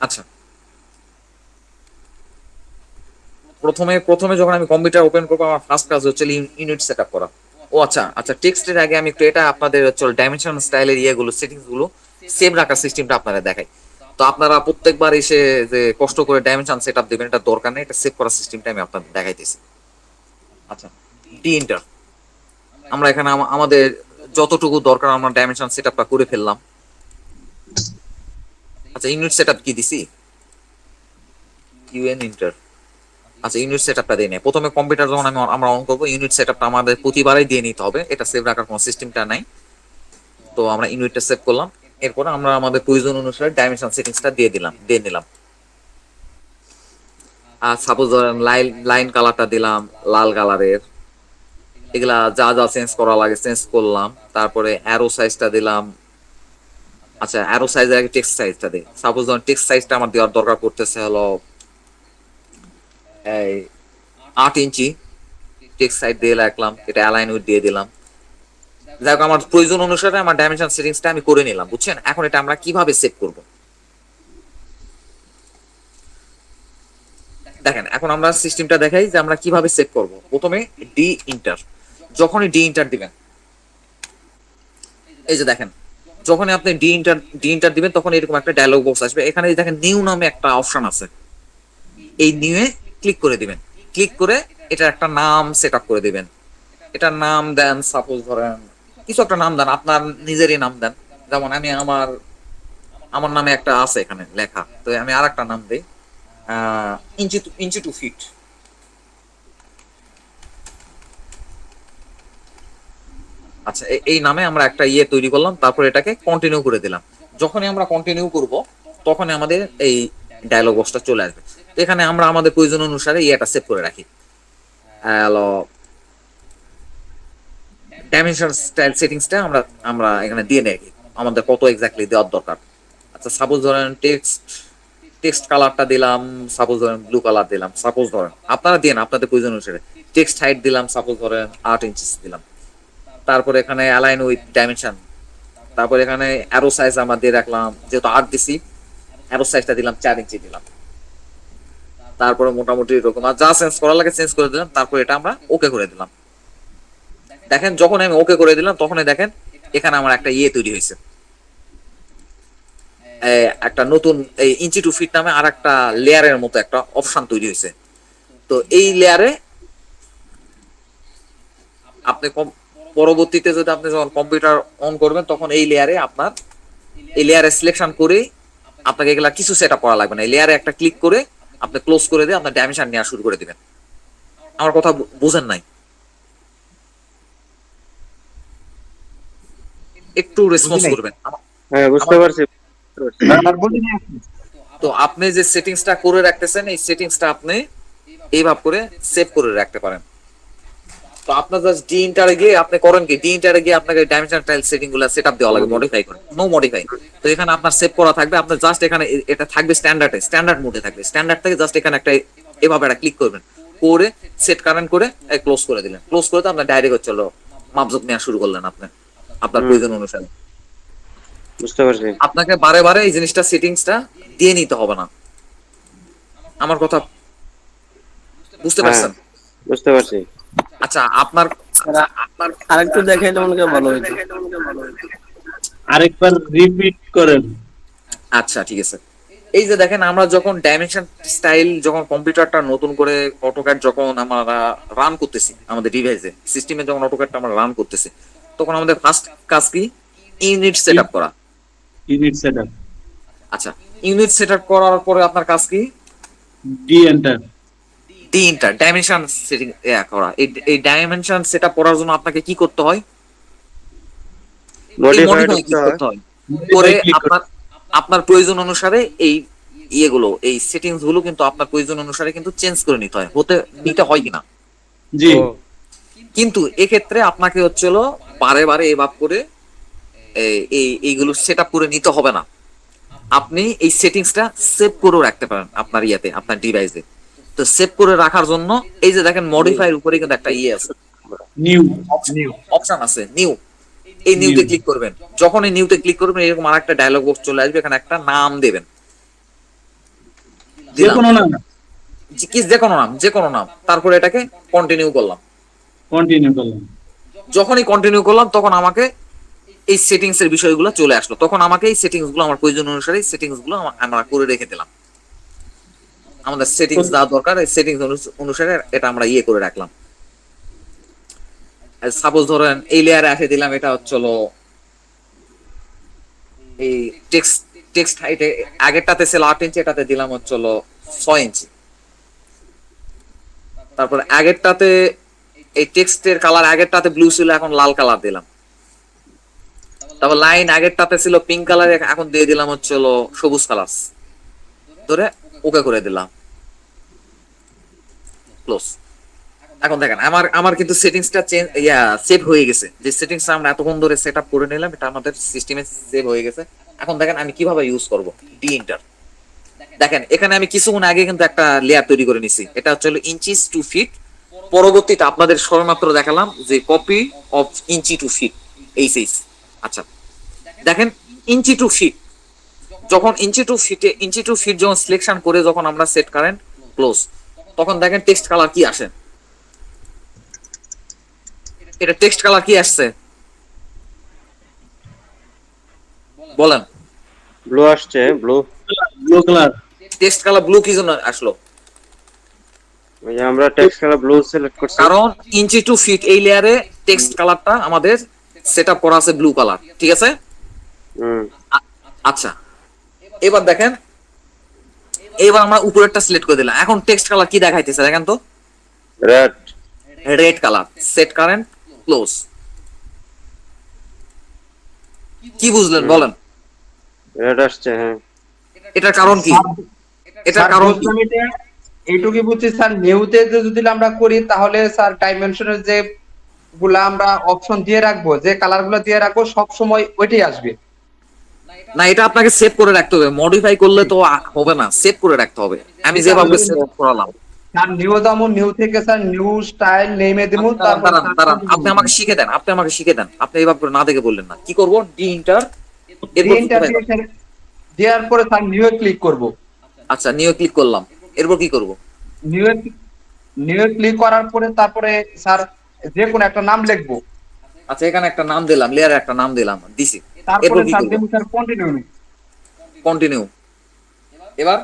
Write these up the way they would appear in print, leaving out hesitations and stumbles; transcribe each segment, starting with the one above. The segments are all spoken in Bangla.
আচ্ছা, প্রথমে প্রথমে যখন আমি কম্পিউটার ওপেন করবো আমার ফার্স্ট কাজ হচ্ছে ইউনিট সেট আপ করা। ও আচ্ছা আচ্ছা, টেক্সটের আগে আমি একটু এটা আপনাদের হচ্ছে ডাইমেনশন স্টাইলের ইয়েগুলো সেটিংস গুলো সেভ রাখার সিস্টেমটা আপনারা দেখাই। তো আপনারা প্রত্যেকবার এসে যে কষ্ট করে ডাইমেনশন সেট আপ দেবেন এটা দরকার নেই, এটা সেভ করার সিস্টেমটা আমি আপনাদের দেখাইতেছি। আচ্ছা, ডি এন্টার। আমরা এখানে আমাদের যতটুকু দরকার আমরা ডাইমেনশন সেট আপটা করে ফেললাম। আচ্ছা, ইউনিট সেট আপ কি দিছি? UN enter. আচ্ছা, ইউনিট সেটআপটা দিয়ে নেই প্রথমে কম্পিউটার যখন আমরা অন করবো ইউনিট সেটআপটা আমাদের প্রতিবারই দিয়ে নিতে হবে, এটা সেভ রাখার কোনো সিস্টেমটা নাই। তো আমরা ইউনিটটা সেভ করলাম, এরপর আমরা আমাদের প্রয়োজন অনুসারে ডাইমেনশন সেটিংসটা দিয়ে নিলাম। আর সাপোজ ধরেন লাইন লাইন কালারটা দিলাম লাল কালারের, এগুলা যা যা চেঞ্জ করা লাগে চেঞ্জ করলাম। তারপরে অ্যারো সাইজটা দিলাম। আচ্ছা, অ্যারো সাইজের আগে টেক্সট সাইজটা দিই। সাপোজ ধরেন টেক্সট সাইজটা আমার দেওয়ার দরকার পড়তেছে হলো এই 8 ইঞ্চি, টেক্সট সাইজ দিয়ে রাখলাম, এটা অ্যালাইন উইথ দিয়ে দিলাম। যাই হোক, আমার প্রয়োজন অনুসারে আমার ডাইমেনশন সেটিংসটা আমি করে নিলাম, বুঝছেন? এখন এটা আমরা কিভাবে সেভ করব দেখেন, এখন আমরা সিস্টেমটা দেখাই যে আমরা কিভাবে সেভ করব। প্রথমে ডি ইন্টার। যখনই ডি ইন্টার দিবেন, এই যে দেখেন, যখনই আপনি ডি ইন্টার দিবেন তখন এরকম একটা ডায়লগ বক্স আসবে। এখানে দেখেন নিউ নামে একটা অপশন আছে, এই নিউ এ ক্লিক করে দিবেন। ক্লিক করে এটার একটা নাম সেট আপ করে দিবেন। এটার নাম দেন, সাপোজ ধরেন কিছু একটা নাম দেন, আপনার নিজেরই নাম দেন। যেমন আমি আমার আমার নামে একটা আছে এখানে লেখা, তো আমি আর একটা নাম দিই, ইঞ্চি টু ফিট। আচ্ছা, এই নামে আমরা একটা ইয়ে তৈরি করলাম, তারপর এটাকে কন্টিনিউ করে দিলাম। যখনই আমরা কন্টিনিউ করব তখনই আমাদের এই ডায়লগ বক্সটা চলে আসবে। তো এখানে আমরা আমাদের প্রয়োজন অনুসারে ইয়েটা সেভ করে রাখি। হ্যালো, ডাইমেনশন স্টাইল সেটিংসটা আমরা আমরা এখানে দিয়ে নেই আমাদের কত এক্স্যাক্টলি দেওয়ার দরকার। আচ্ছা, সাপোজ ধরেন টেক্সট কালারটা দিলাম, সাপোজ ধরেন ব্লু কালার দিলাম, সাপোজ ধরেন আপনারা দিন আপনাদের প্রয়োজন অনুসারে। টেক্সট হাইট দিলাম, সাপোজ ধরেন 8 ইঞ্চি দিলাম। তারপরে এখানে অ্যালাইন উইথ ডাইমেনশন। তারপরে এখানে অ্যারো সাইজ আমরা দিয়ে রাখলাম, যেহেতু 8 দিছি অ্যারো সাইজটা দিলাম 4 ইঞ্চি দিলাম। তারপরে মোটামুটি এরকম আর যা চেঞ্জ করা লাগে চেঞ্জ করে দিলাম, তারপর এটা আমরা ওকে করে দিলাম। দেখেন, যখন আমি ওকে করে দিলাম তখনই দেখেন এখানে আমার একটা ইয়ে তৈরি হয়েছে, একটা নতুন এই ইঞ্চি টু ফিট নামে আর একটা লেয়ারের মতো একটা অপশন তৈরি হয়েছে। তো এই লেয়ারে আপনি পরবর্তীতে যদি আপনি যখন কম্পিউটার অন করবেন তখন এই লেয়ারে আপনার এই লেয়ারে সিলেকশন করে আপনাকে এগুলা কিছু সেট আপ করা লাগবে না, এই লেয়ারে একটা ক্লিক করে আপনি ক্লোজ করে দিয়ে আপনার ডাইমেনশন নেওয়া শুরু করে দিবেন। আমার কথা বুঝেন নাই? একটু বুঝি রেসপন্স নাই। করবেন হ্যাঁ, বুঝতে আমার। পারছি, বুঝতে পারছি। আর বুঝি নাই। তো আপনি যে সেটিংসটা করে রাখতেছেন এই সেটিংসটা আপনি এইভাবে করে সেভ করে রাখতে পারেন। তো আপনার জাস্ট ডি ইন্টারে গিয়ে আপনি করেন কি, ডি ইন্টারে গিয়ে আপনাকে ডাইমেনশন টাইল সেটিং গুলো সেট আপ দেওয়া লাগে, মডিফাই করেন, নো মডিফাই। তো এখানে আপনার সেভ করা থাকবে, আপনার জাস্ট এখানে এটা থাকবে স্ট্যান্ডার্ড মোডে থাকবে। স্ট্যান্ডার্ড থেকে জাস্ট এখানে একটা এভাবে একটা ক্লিক করবেন, করে সেট কারেন্ট করে ক্লোজ করে দিলেন। ক্লোজ করে তো আপনার ডাইরেক্ট হচ্ছে মাপজোক নেওয়া শুরু করলেন আপনি আপনার হুম, প্রয়োজন অনুসারে। বুঝতে পারছি। আপনাকে বারে বারে এই জিনিসটা সেটিংসটা দিয়ে নিতে হবে না। আমার কথা বুঝতে হ্যাঁ, পারছেন? বুঝতে পারছি। আচ্ছা, আপনার স্যার, আরেকটু দেখাইলে মনে হয় ভালো হইতো। আরেকবার রিপিট করেন। আচ্ছা, ঠিক আছে। এই যে দেখেন, আমরা যখন ডাইমেনশন স্টাইল যখন কম্পিউটারটা নতুন করে অটোক্যাড যখন আমরা রান করতেছি আমাদের ডিভাইসে সিস্টেমে যখন অটোক্যাডটা আমরা রান করতেছি তখন আমাদের ফার্স্ট কাজ কি? ইউনিট সেট আপ করা। Unit setup. আচ্ছা, ইউনিট সেট আপ করার পরে আপনার কাজ কি? D enter. D inter dimension setting করা। এই ডাইমেনশন সেট আপ করার জন্য আপনাকে কি করতে হয়? এই মডিফাই মডিফাই ঢুকতে ক্লিক হয়। করতে হয়। করে মডিফাই ক্লিক করুন। আপনার আপনার প্রয়োজন অনুসারে এই ইয়েগুলো এই সেটিংস গুলো কিন্তু আপনার প্রয়োজন অনুসারে কিন্তু চেঞ্জ করে নিতে হয়, নিতে হয় কিনা। জি। ও, কিন্তু এক্ষেত্রে আপনাকে হচ্ছিল বারে বারে এভাব করে এইগুলো সেট আপ করে নিতে হবে না। আপনি এই সেটিংসটা সেভ করে রাখতে পারেন আপনার ইয়াতে আপনার ডিভাইসে। তো সেভ করে রাখার জন্য এই যে দেখেন মডিফাই এর উপরে কিন্তু একটা ইয়ে আছে, নিউ। অপশন আছে নিউ। এই নিউ। নিউতে ক্লিক করবেন। যখন এই নিউতে ক্লিক করবেন এরকম আরেকটা ডায়লগ বক্স চলে আসবে, এখানে একটা নাম দেবেন। যে দিলাম, কোনো নাম যে কোনো নাম, তারপরে এটাকে কন্টিনিউ করলাম। কন্টিনিউ করলাম। যখনই কন্টিনিউ করলাম তখন আমাকে এই সেটিংস এর বিষয়গুলো চলে আসলো, তখন আমাকে এই সেটিংস গুলো আমার প্রয়োজন অনুসারে সেটিংস গুলো আমরা করে রেখে দিলাম। আমাদের সেটিংস দেওয়া দরকার, এই সেটিংস অনুসারে এটা আমরা করে রাখলাম। সাপোজ ধরেন এই লেয়ারে এসে দিলাম, এটা হচ্ছিল এই টেক্সট টেক্সট হাইটে, আগেরটাতে ছিল 8 ইঞ্চি, এটাতে দিলাম হচ্ছিল 6 ইঞ্চি। তারপর আগেরটাতে এই টেক্সটের কালার, আগেরটাতে ব্লু ছিল, এখন লাল কালার দিলাম। তারপর লাইন আগেরটাতে ছিল পিঙ্ক কালার, এখন দিয়ে দিলাম হচ্ছিল সবুজ কালার, ধরে ওকে করে দিলাম, ক্লোজ। এখন দেখেন আমার আমার কিন্তু সেটিংসটা চেঞ্জ সেভ হয়ে গেছে। যে সেটিংসটা আমরা এতক্ষণ ধরে সেট আপ করে নিলাম, এটা আমাদের সিস্টেমে সেভ হয়ে গেছে। এখন দেখেন আমি কিভাবে ইউজ করব ডি ইন্টার। দেখেন এখানে আমি কিছুক্ষণ আগে কিন্তু একটা লেয়ার তৈরি করে নিছি, এটা হচ্ছে ইঞ্চিস টু ফিট। পরবর্তীতে আপনাদের সবেমাত্র দেখালাম যে copy of inch to feet, H. আচ্ছা দেখেন ইঞ্চি টু ফিট, যখন ইঞ্চি টু ফিট যখন সিলেকশন করে যখন আমরা সেট করেন ক্লোজ, তখন দেখেন টেক্সট কালার কি আসে। এটা টেক্সট কালার কি আসছে বলেন? ব্লু আসছে, blue. Blue colour. Text colour blue কি জন্য আসলো? ওই যে আমরা টেক্সট কালার ব্লু সিলেক্ট করছি। কারণ ইঞ্চি টু ফিট এই লেয়ারে টেক্সট কালারটা আমাদের সেট আপ করা আছে ব্লু কালার, ঠিক আছে? হুম। আচ্ছা এবার দেখেন, এবার আমরা উপরেরটা সিলেক্ট করে দিলাম, এখন টেক্সট কালার কি দেখাইতেছে দেখেন তো, red. Red colour. Set current close. কি বুঝলেন বলেন? রেড আসছে, হ্যাঁ। এটার কারণ কি? এটার স্যার কারণ 10 কি? মিনিটে এইটুকুই বুঝছি স্যার, নিউতে যদি আমরা করি তাহলে স্যার ডাইমেনশনের যে গুলা আমরা অপশন দিয়ে রাখবো, যে কালার গুলো দিয়ে রাখবো সব সময় ওইটাই আসবে। না, এটা আপনাকে সেভ করে রাখতে হবে, মডিফাই করলে তো হবে না, সেভ করে রাখতে হবে। আমি যেভাবে সেভ করালাম। স্যার নিউ দামু, নিউ থেকে স্যার নিউ স্টাইল নেমে দিমু, দাঁড়ান তারপর দাঁড়ান দাঁড়ান, আপনি আমাকে শিখে দেন, আপনি এইভাবে করে না দেখে বললেন না। কি করব? ডি ইন্টার, এরপর কি করব? দেওয়ার পরে স্যার নিউ ক্লিক করব। আচ্ছা নিউ ক্লিক করলাম, এরপর কি করব? নিউ নিউ ক্লিক করার পরে তারপরে স্যার যে কোনো একটা নাম লিখবো, আচ্ছা এখানে একটা নাম দিলাম, লেয়ারে একটা নাম দিলাম, দিছি। তারপরে এরপর কি স্যার করব? দিমু স্যার কন্টিনিউ। কন্টিনিউ। এবার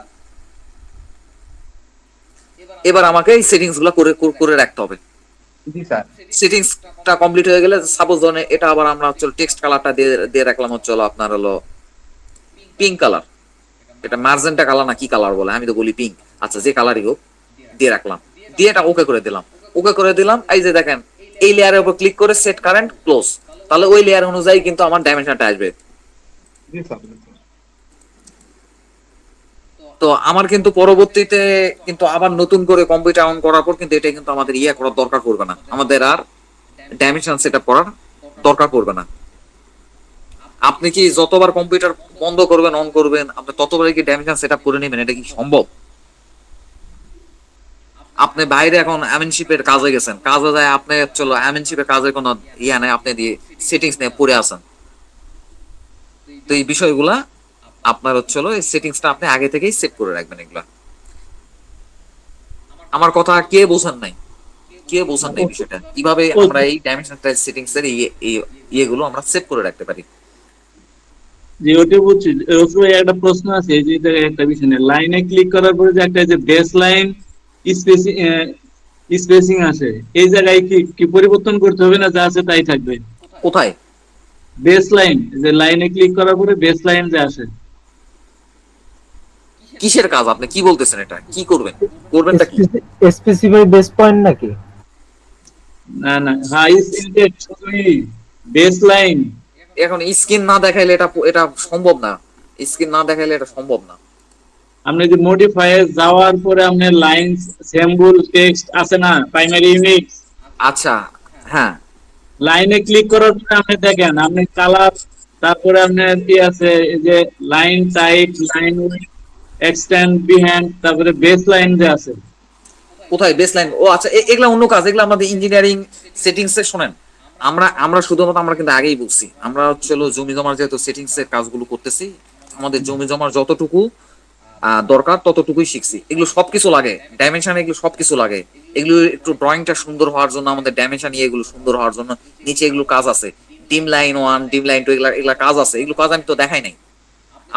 এবার আমাকে এই সেটিংস গুলো করে করে রাখতে হবে। জি স্যার। সেটিংসটা কমপ্লিট হয়ে গেলে সাপোজ ধরেন এটা আবার আমরা হচ্ছে টেক্সট কালারটা দিয়ে দিয়ে রাখলাম হচ্ছে আপনার হলো পিঙ্ক কালার। এটা মার্জেন্টা কালার না কি কালার বলে, আমি তো বলি পিঙ্ক। আচ্ছা যে কালারই হোক দিয়ে রাখলাম, দিয়ে এটা ওকে করে দিলাম। ওকে করে দিলাম, এই যে দেখেন এই লেয়ারের উপর ক্লিক করে সেট কারেন্ট ক্লোজ, তাহলে ওই লেয়ার অনুযায়ী কিন্তু আমার ডাইমেনশনটা আসবে। জি স্যার। তো আমার কিন্তু পরবর্তীতে কিন্তু আবার নতুন করে কম্পিউটার অন করার পর কিন্তু এটা কিন্তু আমাদের করার দরকার পড়বে না, আমাদের আর ডাইমেনশন সেটআপ করার দরকার পড়বে না। আপনি কি যতবার কম্পিউটার বন্ধ করবেন অন করবেন আপনি ততবারই কি ডাইমেনশন সেটআপ করে নেবেন? এটা কি সম্ভব? আপনি বাইরে এখন অ্যামেনশিপের কাজে গেছেন, কাজে যায় আপনি চলো অ্যামেনশিপের কাজের কোনো নেই, আপনি দিয়ে সেটিংস নিয়ে পড়ে আছেন। তো এই বিষয়গুলা আপনার হচ্ছিল এই সেটিংসটা আপনি আগে থেকেই সেট করে রাখবেন। এগুলা আমার কথা কে বোঝেন নাই? কে বোঝেন নাই বিষয়টা কিভাবে আমরা এই ডাইমেনশন সেটিংস এর ইয়েগুলো আমরা সেভ করে রাখতে পারি? যে ওটা বলছি, ওর একটা প্রশ্ন আছে, এই যে জায়গায় একটা বিষয় নেই, লাইনে ক্লিক করার পরে যে একটা যে বেস লাইন স্পেসিং আসে, এই জায়গায় কি কি পরিবর্তন করতে হবে না যা আছে তাই থাকবে? কোথায়? বেস লাইন, যে লাইনে ক্লিক করার পরে বেস লাইন যে আসে, কিসের কাজ? আপনি কি বলতেছেন? এটা কি করবেন? করবেনটা কি? স্পেসিফাই বেস পয়েন্ট নাকি? না না, হাই সিলেক্টেড শুধুই বেস লাইন। এখন স্ক্রিন না দেখাইলে এটা এটা সম্ভব না, স্ক্রিন না দেখাইলে এটা সম্ভব না। আপনি যে মডিফাই যাওয়ার পরে আপনি লাইন সিম্বল টেক্সট আছে না, প্রাইমারি ইউনিট, আচ্ছা হ্যাঁ, লাইনে ক্লিক করার পরে আপনি দেখেন আপনি কালার, তারপরে আপনার কি আছে এই যে line type, line width, extend behind, তারপরে বেস লাইন যে আছে। কোথায় বেস লাইন? ও আচ্ছা এগুলা অন্য কাজ, এগুলা আমাদের ইঞ্জিনিয়ারিং সেটিংস এ। শোনেন আমরা আমরা শুধুমাত্র আমরা কিন্তু আগেই বুঝছি, আমরা হচ্ছে জমি জমার যেহেতু সেটিংস এর কাজগুলো করতেছি, আমাদের জমি জমার যতটুকু দরকার ততটুকুই শিখছি। এগুলো সবকিছু লাগে, ডাইমেনশন এগুলো সবকিছু লাগে। এগুলো একটু ড্রয়িংটা সুন্দর হওয়ার জন্য, আমাদের ডাইমেনশন এগুলো সুন্দর হওয়ার জন্য নিচে এগুলো কাজ আছে। ডিম লাইন 1, ডিম লাইন 2, এগুলা এগুলা কাজ আছে। এগুলো কাজ আমি তো দেখাই নাই।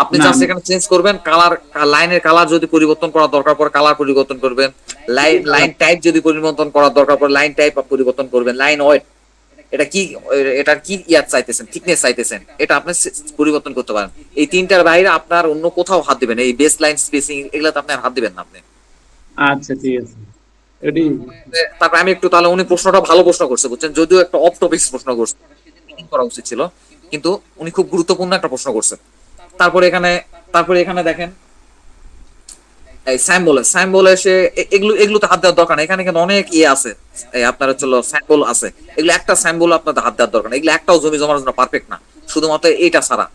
আপনি না, জাস্ট এখানে চেঞ্জ করবেন কালার, লাইনের কালার যদি পরিবর্তন করার দরকার পড়ে কালার পরিবর্তন করবেন, লাইন লাইন টাইপ যদি পরিবর্তন করার দরকার পড়ে লাইন টাইপ পরিবর্তন করবেন, লাইন ওয়েট এটা কি, এটার কি ইয়ার চাইতেছেন, থিকনেস চাইতেছেন, এটা আপনি পরিবর্তন করতে পারেন। এই তিনটার বাইরে আপনার অন্য কোথাও হাত দিবেন, এই বেস লাইন স্পেসিং এগুলাতে আপনি আর হাত দিবেন না আপনি। আচ্ছা ঠিক আছে, এটি তারপর আমি একটু, তাহলে উনি প্রশ্নটা ভালো প্রশ্ন করছে বুঝছেন, যদিও একটা অফ টপিক্স প্রশ্ন করছে, করা উচিত ছিল, কিন্তু উনি খুব গুরুত্বপূর্ণ একটা প্রশ্ন করছেন। তারপরে এখানে দেখেন এই স্যাম্বল এসে এগুলোতে হাত দেওয়ার দরকার নেই। এখানে কিন্তু অনেক ইয়ে আছে, এই আপনার হচ্ছে স্যাম্বল আছে, এগুলো একটা স্যাম্বল আপনাদের হাত দেওয়ার দরকার নেই। এগুলো একটাও জমি জমার জন্য পারফেক্ট না, শুধুমাত্র এইটা ছাড়া,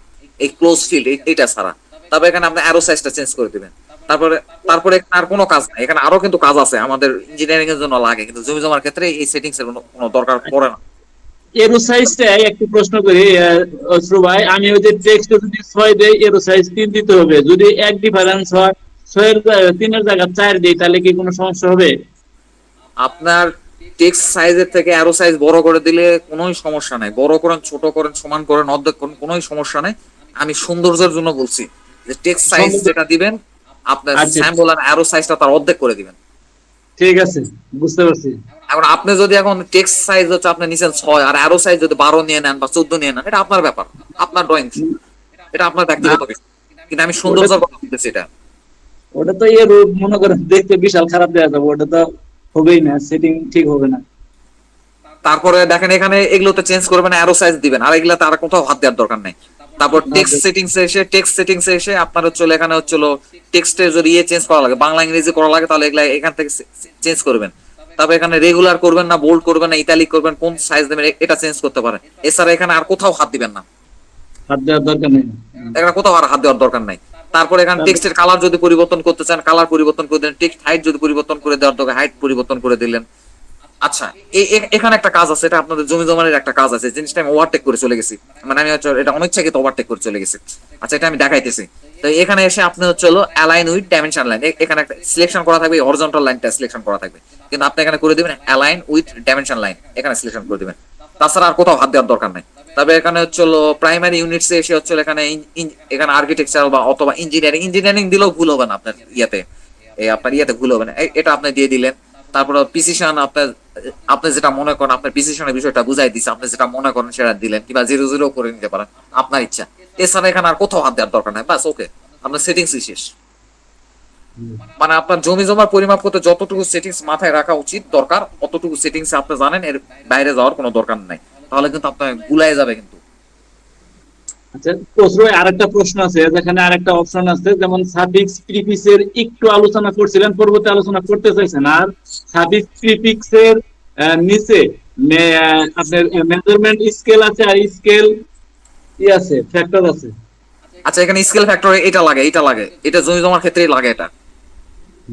এই ক্লোজ ফিল্ড এইটা ছাড়া। তারপর এখানে আপনি অ্যারো সাইজটা চেঞ্জ করে দিবেন। তারপরে তারপরে এখানে আর কোনো কাজ নাই, এখানে আরো কিন্তু কাজ আছে আমাদের ইঞ্জিনিয়ারিং এর জন্য লাগে, কিন্তু জমি জমার ক্ষেত্রে এই সেটিংস এর কোনো দরকার পড়ে না। এরো সাইজটাই একটু প্রশ্ন করি অশ্রু ভাই, আমি ওই যে টেক্সট যদি 6 দেই, এরো সাইজ 3 দিতে হবে। যদি এক ডিফারেন্স হয় 3 এর জায়গায় 4 দেই, তাহলে কি কোনো সমস্যা হবে? আপনার টেক্সট সাইজের থেকে অ্যারো সাইজ বড় করে দিলে কোনোই সমস্যা নাই, বড় করেন, ছোট করেন, সমান করেন, অর্ধেক করেন, কোনোই সমস্যা নাই। আমি সৌন্দর্যের জন্য বলছি যে টেক্সট সাইজ যেটা দিবেন আপনার আচ্ছা, স্যাম্বল আর অ্যারো সাইজটা তার অর্ধেক করে দিবেন। ঠিক আছে, বুঝতে পারছি। এখন আপনি যদি এখন টেক্সট সাইজ হচ্ছে আপনি নিছেন 6 আর অ্যারো সাইজ যদি 12 নিয়ে নেন বা 14 নিয়ে নেন, এটা আপনার ব্যাপার, আপনার ড্রয়িং, এটা আপনার ব্যক্তিগত বিষয়। কিন্তু আমি সৌন্দর্যের কথা বলতেছি এটা। ওটা তো এর মনে করেন দেখতে বিশাল খারাপ দেখা যাবে, ওটা তো হবেই না, সেটিং ঠিক হবে না। তারপরে দেখেন এখানে এগুলোতে চেঞ্জ করবেন, অ্যারো সাইজ দিবেন, আর এগুলাতে আর কোথাও হাত দেওয়ার দরকার নেই। তারপর টেক্সট সেটিংস এ এসে আপনার হচ্ছে এখানে হচ্ছে টেক্সটে যদি ইয়ে চেঞ্জ করা লাগে, বাংলা ইংরেজি করা লাগে, তাহলে এগুলা এখান থেকে চেঞ্জ করবেন। তারপর এখানে রেগুলার করবেন না বোল্ড করবেন না ইতালিক করবেন, কোন সাইজ দেবেন এটা চেঞ্জ করতে পারেন। এছাড়া এখানে আর কোথাও হাত দিবেন না, হাত দেওয়ার দরকার নেই। এখানে কোথাও আর হাত দেওয়ার দরকার নাই। তারপরে এখানে টেক্সটের কালার যদি পরিবর্তন করতে চান কালার পরিবর্তন করে দিলেন, টেক্সট হাইট যদি পরিবর্তন করে দেওয়ার দরকার হাইট পরিবর্তন করে দিলেন। আচ্ছা, এখানে একটা কাজ আছে, এটা আপনাদের জমি জমানের একটা কাজ আছে, জিনিসটা আমি ওভারটেক করে চলে গেছি, মানে আমি হচ্ছে এটা অনিচ্ছাকৃত ওভারটেক করে চলে গেছি। আচ্ছা, এটা আমি দেখাইতেছি। তো এখানে এসে আপনি হচ্ছে অ্যালাইন উইথ ডাইমেনশন লাইন, এখানে একটা সিলেকশন করা থাকবে, হরিজন্টাল লাইনটা সিলেকশন করা থাকবে, কিন্তু আপনি এখানে করে দিবেন অ্যালাইন উইথ ডাইমেনশন লাইন, এখানে সিলেকশন করে দিবেন। তাছাড়া আর কোথাও হাত দেওয়ার দরকার নাই। তবে এখানে হচ্ছে প্রাইমারি ইউনিটসে এসে হচ্ছে এখানে এখানে আর্কিটেকচার বা অথবা ইঞ্জিনিয়ারিং দিলেও ভুল হবে না আপনার ইয়েতে, আপনার ইয়েতে ভুল হবে না, এটা আপনি দিয়ে দিলেন। তারপরে প্রিসিশন আপনি যেটা মনে করেন, আপনার প্রিসিশনের বিষয়টা বুঝাই দিচ্ছে, আপনি যেটা মনে করেন সেটা দিলেন, কিংবা 0-0 করে নিতে পারেন, আপনার ইচ্ছা। এছাড়া এখানে আর কোথাও হাত দেওয়ার দরকার নাই, বাস ওকে, আপনার সেটিংসই শেষ। মানে আপনার জমি জমার পরিমাপ করতে যতটুকু সেটিংস মাথায় রাখা উচিত দরকার, অতটুকু সেটিংস আপনি জানেন, এর বাইরে যাওয়ার কোনো দরকার নাই, তাহলে কিন্তু আপনার গুলাই যাবে কিন্তু। আচ্ছা অশ্রু ভাই, আরেকটা প্রশ্ন আছে, যেখানে আরেকটা অপশন আছে, যেমন সাফিক্স প্রিফিক্সের একটু আলোচনা করছিলেন, পরবর্তী আলোচনা করতে চাইছেন, আর সাফিক্স প্রিফিক্সের নিচে আপনার মেজারমেন্ট স্কেল আছে, আর স্কেল আছে, ফ্যাক্টর আছে। আচ্ছা, এখানে স্কেল ফ্যাক্টর এটা লাগে, এটা জমি জমার ক্ষেত্রেই লাগে এটা।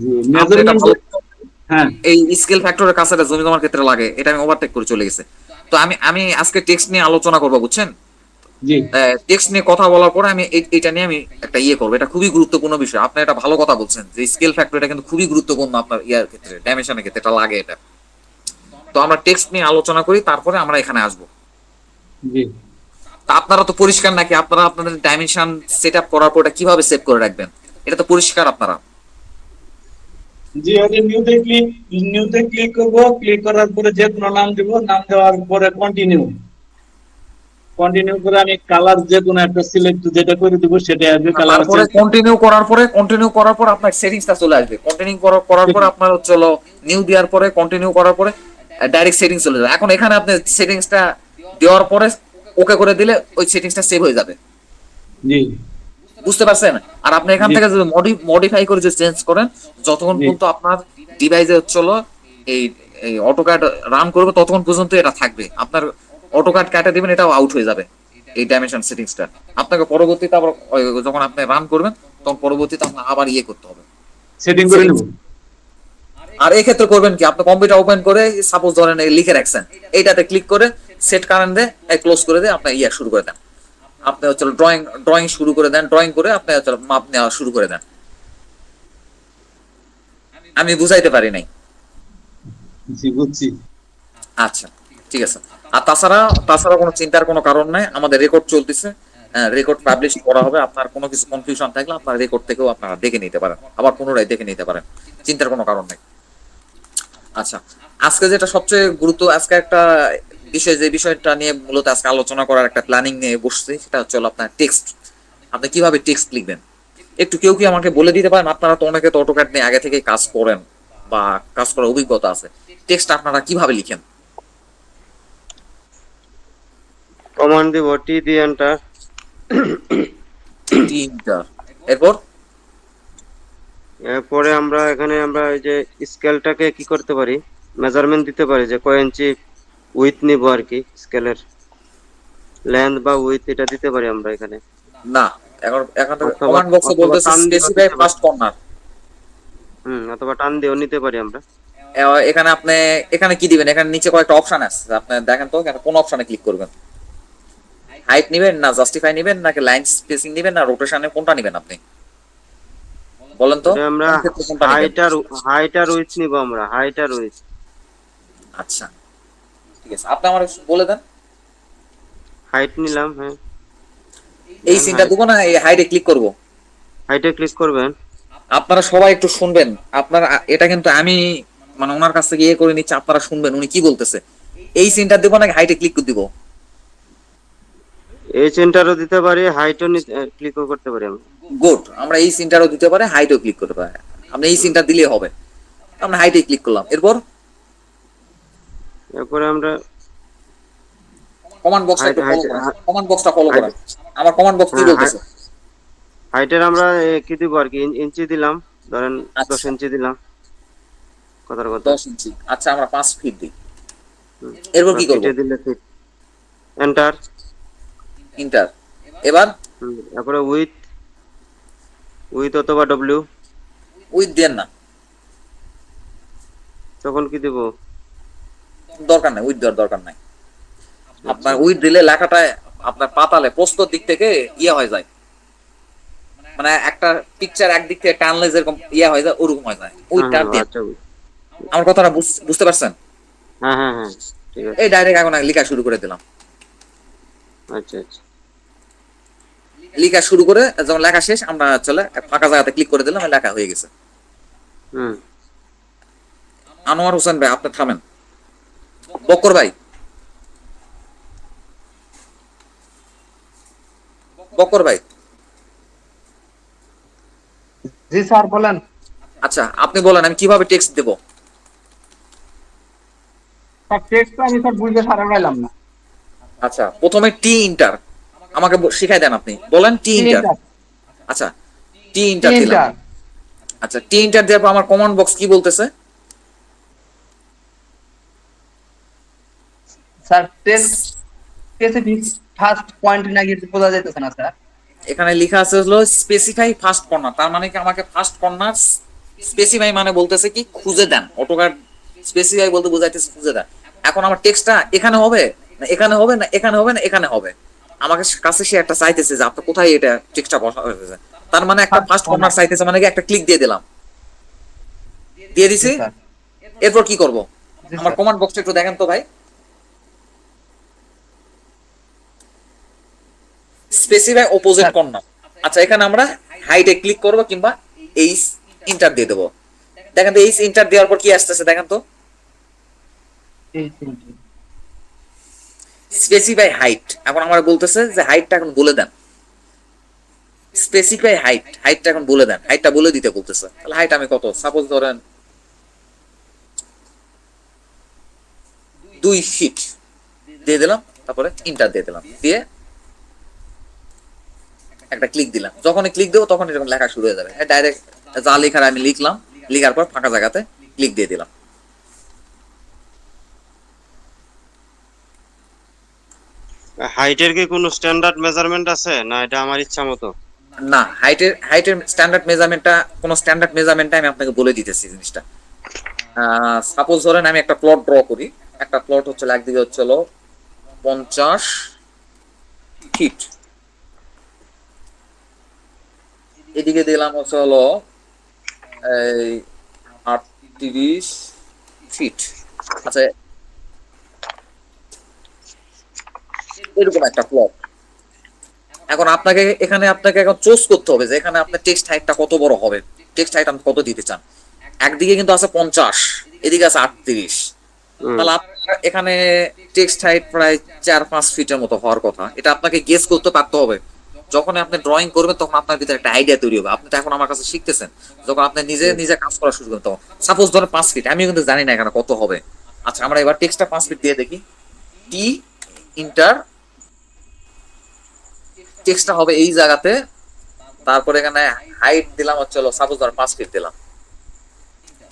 জি, আপনি এটা মেজারমেন্ট, ভালো- হ্যাঁ এই স্কেল ফ্যাক্টরের কাছে জমি জমার ক্ষেত্রে লাগে, এটা আমি ওভারটেক করে চলে গেছে। তো আমি আজকে টেক্সট নিয়ে আলোচনা করবো বুঝছেন। জি টেক্সট নিয়ে কথা বলার পরে আমি এটা নিয়ে আমি একটা ইয়ে করবো, এটা খুবই গুরুত্বপূর্ণ বিষয়। আপনি এটা ভালো কথা বলছেন যে স্কেল ফ্যাক্টর, এটা কিন্তু খুবই গুরুত্বপূর্ণ আপনার ইয়ার ক্ষেত্রে, ডাইমেনশনের ক্ষেত্রে এটা লাগে এটা। তো আমরা টেক্সট নিয়ে আলোচনা করি, তারপরে আমরা এখানে আসবো। জি। তা আপনারা তো পরিষ্কার নাকি, আপনারা আপনাদের ডাইমেনশন সেট আপ করার পর এটা কিভাবে সেভ করে রাখবেন, এটা তো পরিষ্কার আপনারা? জি, ওই নিউতে ক্লিক করব, ক্লিক করার পরে যে কোনো নাম দেব, নাম দেওয়ার পরে কন্টিনিউ করে আমি কালার যে কোনো একটা সিলেক্ট যেটা করে দিব সেটা আসবে কালার। তারপরে কন্টিনিউ করার পর আপনার সেটিংসটা চলে আসবে, কন্টিনিউ করার পর আপনার হচ্ছে নিউ দেওয়ার পরে কন্টিনিউ করার পরে ডাইরেক্ট সেটিংস চলে যাবে। এখন এখানে আপনি সেটিংসটা দেওয়ার পরে ওকে করে দিলে ওই সেটিংসটা সেভ হয়ে যাবে, জি বুঝতে পারছেন? আর আপনি এখান থেকে যদি মডিফাই করে যদি চেঞ্জ করেন, যতক্ষণ পর্যন্ত আপনার ডিভাইসে হচ্ছে এই এই অটোক্যাড রান করবে ততক্ষণ পর্যন্ত এটা থাকবে। আপনার অটোক্যাড কাটে দিবেন, এটাও আউট হয়ে যাবে এই ডাইমেনশন সেটিংসটা। আপনাকে পরবর্তীতে আবার যখন আপনি রান করবেন তখন পরবর্তীতে আপনার আবার ইয়ে করতে হবে, সেটিং করে নেব। আর এই ক্ষেত্রে করবেন কি, আপনি কম্পিউটার ওপেন করে সাপোজ ধরেন লিখে রাখছেন, এইটাতে ক্লিক করে সেট কারেন্ট দিয়ে ক্লোজ করে দিয়ে আপনি ইয়ে শুরু করে দেন। আপনি হচ্ছে ড্রয়িং শুরু করে দেন, ড্রয়িং করে আপনি হচ্ছে মাপ নেওয়া শুরু করে দেন। আমি বুঝাইতে পারি নাই। জি বুঝছি। আচ্ছা, ঠিক আছে। আর তাছাড়া তাছাড়া কোনো চিন্তার কোনো কারণ নাই, আমাদের রেকর্ড চলতেছে, রেকর্ড পাবলিশ করা হবে। আপনার কোনো কিছু কনফিউশন থাকলে আপনার রেকর্ড থেকেও আপনারা দেখে নিতে পারেন, আবার পুনরায় দেখে নিতে পারেন, চিন্তার কোনো কারণ নেই। আচ্ছা, আজকে যেটা সবচেয়ে গুরুত্ব, আজকে একটা বিষয়, যে বিষয়টা নিয়ে মূলত আজকে আলোচনা করার একটা প্ল্যানিং নিয়ে বসছি, সেটা হচ্ছে হলো আপনার টেক্সট। আপনি কিভাবে টেক্সট লিখবেন, একটু কেউ কি আমাকে বলে দিতে পারেন? আপনারা তো অনেকে তো অটোক্যাড নিয়ে আগে থেকে কাজ করেন বা কাজ করার অভিজ্ঞতা আছে, টেক্সট আপনারা কিভাবে লিখেন? কমান্ড দিব টি দিয়ে এন্টার। তিনটা, এরপর এরপরে আমরা এখানে আমরা এই যে স্কেলটাকে কি করতে পারি, মেজারমেন্ট দিতে পারি যে কয় ইঞ্চি উইথ নিব আর কি, স্কেলের লেন্থ বা উইথ এটা দিতে পারি আমরা এখানে। না, এখন এখন অথবা কমান্ড বক্সে অথবা বলতেছে টান দিয়েও স্পেসিফাই দিতে পারি। First corner. অথবা টান দিয়েও নিতে পারি আমরা। এখানে আপনি এখানে কি দিবেন? এখানে নিচে কয়েকটা অপশন আছে, আপনি দেখেন তো এখানে কোন অপশনে ক্লিক করবেন। হাইট নেবেন না জাস্টিফাই নেবেন নাকি লাইন স্পেসিং নেবেন না রোটেশনে, কোনটা নেবেন আপনি বলেন তো? এটা আমরা কোন ক্ষেত্রে কোনটা নেবেন? হাইট আর উইথ নিব আমরা, হাইট আর উইথ। আচ্ছা, ঠিক আছে, আপনি আমার বলে দেন। হাইট নিলাম, হ্যাঁ। এই সিনটা দেবো না এই হাইটে ক্লিক করব? হাইটে ক্লিক করবেন। আপনারা সবাই একটু শুনবেন। আপনারা এটা কিন্তু আমি মানে ওনার কাছ থেকে ইয়ে করে নিচ্ছি, আপনারা শুনবেন উনি কি বলতেছে। এই সিনটা দেবো নাকি হাইটে ক্লিক দিব? এই সেন্টারও দিতে পারি, হাইটও ক্লিকও করতে পারি আমরা। গুড, আমরা এই সিনটারও দিতে পারি, হাইটও ক্লিক করতে পারি। আপনি এই সিনটা দিলেই হবে, আমরা হাইটে ক্লিক করলাম। এরপর এরপরে আমরা কমান্ড বক্সটা একটু ফলো হাইট করেন, কমান্ড বক্সটা ফলো করেন। আমার কমান্ড বক্স কি বলতেছে? হাইটের আমরা কি দিব আর কি, ইঞ্চি দিলাম, ধরেন আচ্ছা। 10 ইঞ্চি দিলাম, কথার কথা। 10 ইঞ্চি, আচ্ছা আমরা 5 ফিট দিই। এরপর কি করব? ফিটে দিলে ফিট, এন্টার। ইন্টার। এবার তারপরে উইথ, উইথ অথবা ডব্লিউ। উইথ দেন না, তখন কি দিব? দরকার নাই, উইথ দেওয়ার দরকার নাই। আপনার উইথ দিলে লেখাটা আপনার পাতালে প্রস্তর দিক থেকে ইয়ে হয়ে যায়, মানে একটা পিকচার একদিক থেকে টানলে যেরকম ইয়ে হয়ে যায় ওরকম হয়ে যায়। উইথটা দেন। আচ্ছা, আমার কথাটা বুঝতে পারছেন? হ্যাঁ হ্যাঁ হ্যাঁ, ঠিক আছে। এই ডাইরেক্ট এখন লেখা শুরু করে দিলাম। আচ্ছা আচ্ছা। লেখা শুরু করে যখন লেখা শেষ আমরা চলে ফাঁকা জায়গাতে ক্লিক করে দিলাম, লেখা হয়ে গেছে। হুম। আনোয়ার হোসেন ভাই আপনি থামেন। বক্কর ভাই, বক্কর ভাই, জি স্যার বলেন। আচ্ছা আপনি বলেন আমি কিভাবে টেক্সট দেব? স্যার টেক্সট আমি স্যার বুঝতে পারলাম না। আচ্ছা, প্রথমে টি ইন্টার আমাকে শিখাই দেন, আপনি বলেন টি ইন্টার। আচ্ছা, টি ইন্টার দিলাম। আচ্ছা, টি ইন্টার দেওয়ার পর আমার কমান্ড বক্স কি বলতেছে? Sir text specific first point নাকি বোঝা যাইতেছে না স্যার। এখানে লেখা আছে হলো স্পেসিফাই ফার্স্ট কর্নার, তার মানে কি আমাকে ফার্স্ট কর্নার স্পেসিফাই মানে বলতেছে কি খুঁজে দেন। অটোকাড স্পেসিফাই বলতে বোঝাইতেছে খুঁজে দেন। এখন আমার টেক্সটটা এখানে হবে না এখানে হবে না এখানে হবে না এখানে হবে, আমাকে কাছে সে একটা চাইতেছে যে আপনি কোথায় এটা টেক্সটটা বসা হয়েছে। তার মানে একটা ফার্স্ট কর্নার চাইতেছে, মানে কি একটা ক্লিক দিয়ে দিলাম, দিয়ে দিছি। এরপর কি করব? আমার কমান্ড বক্সটা একটু দেখেন তো ভাই। Specify opposite corner. আচ্ছা, এখানে আমরা হাইটে ক্লিক করব কিংবা এইচ ইন্টার দিয়ে দেবো। দেখেন তো এইচ ইন্টার দেওয়ার পর কি আসতেছে দেখেন তো। স্পেসিফাই হাইট, এখন আমার বলতেছে যে হাইটটা এখন বলে দেন। স্পেসিফাই হাইট, হাইটটা এখন বলে দেন, হাইটটা বলে দিতে বলতেছে। তাহলে হাইট আমি কত, সাপোজ ধরেন 2 ফিট দিয়ে দিলাম, তারপরে ইন্টার দিয়ে দিলাম, দিয়ে একটা ক্লিক দিলাম। যখনই ক্লিক দেবো তখন এরকম লেখা শুরু হয়ে যাবে। ডাইরেক্ট যা লেখার আমি লিখলাম, লিখার পর ফাঁকা জায়গাতে ক্লিক দিয়ে দিলাম। হাইটের কি কোনো স্ট্যান্ডার্ড মেজারমেন্ট আছে না, এটা আমার ইচ্ছা মতো? না, হাইটের স্ট্যান্ডার্ড মেজারমেন্টটা, কোন স্ট্যান্ডার্ড মেজারমেন্টটা আমি আপনাকে বলে দিতেছি জিনিসটা। সাপোজ ধরেন আমি একটা প্লট ড্র করি। একটা প্লট হচ্ছে একদিকে হচ্ছে 50 ফিট, এদিকে দিলাম হচ্ছে এই 38 ফিট। আচ্ছা, এরকম একটা প্লট। এখন আপনাকে এখন চুজ করতে হবে যে এখানে আপনার টেক্সট হাইটটা কত বড় হবে, টেক্সট হাইট আপনি কত দিতে চান। একদিকে কিন্তু আছে 50, এদিকে আছে 38। হুম, তাহলে আপনার এখানে টেক্সট হাইট প্রায় 4-5 ফিটের মতো হওয়ার কথা। এটা আপনাকে গেস করতে পারতে হবে। যখন আপনি ড্রয়িং করবেন তখন আপনার ভিতরে একটা আইডিয়া তৈরি হবে। আপনি তো এখন আমার কাছে শিখতেছেন, যখন আপনি নিজে নিজে কাজ করা শুরু করবেন তখন সাপোজ ধরেন 5 ফিট, আমি কিন্তু জানি না এখানে কত হবে। আচ্ছা, আমরা এবার টেক্সটটা 5 ফিট দিয়ে দেখি। টি ইন্টার, টেক্সটটা হবে এই জায়গাতে। তারপরে এখানে হাইট দিলাম হচ্ছে হলো সাপোজ ধরেন 5 ফিট দিলাম,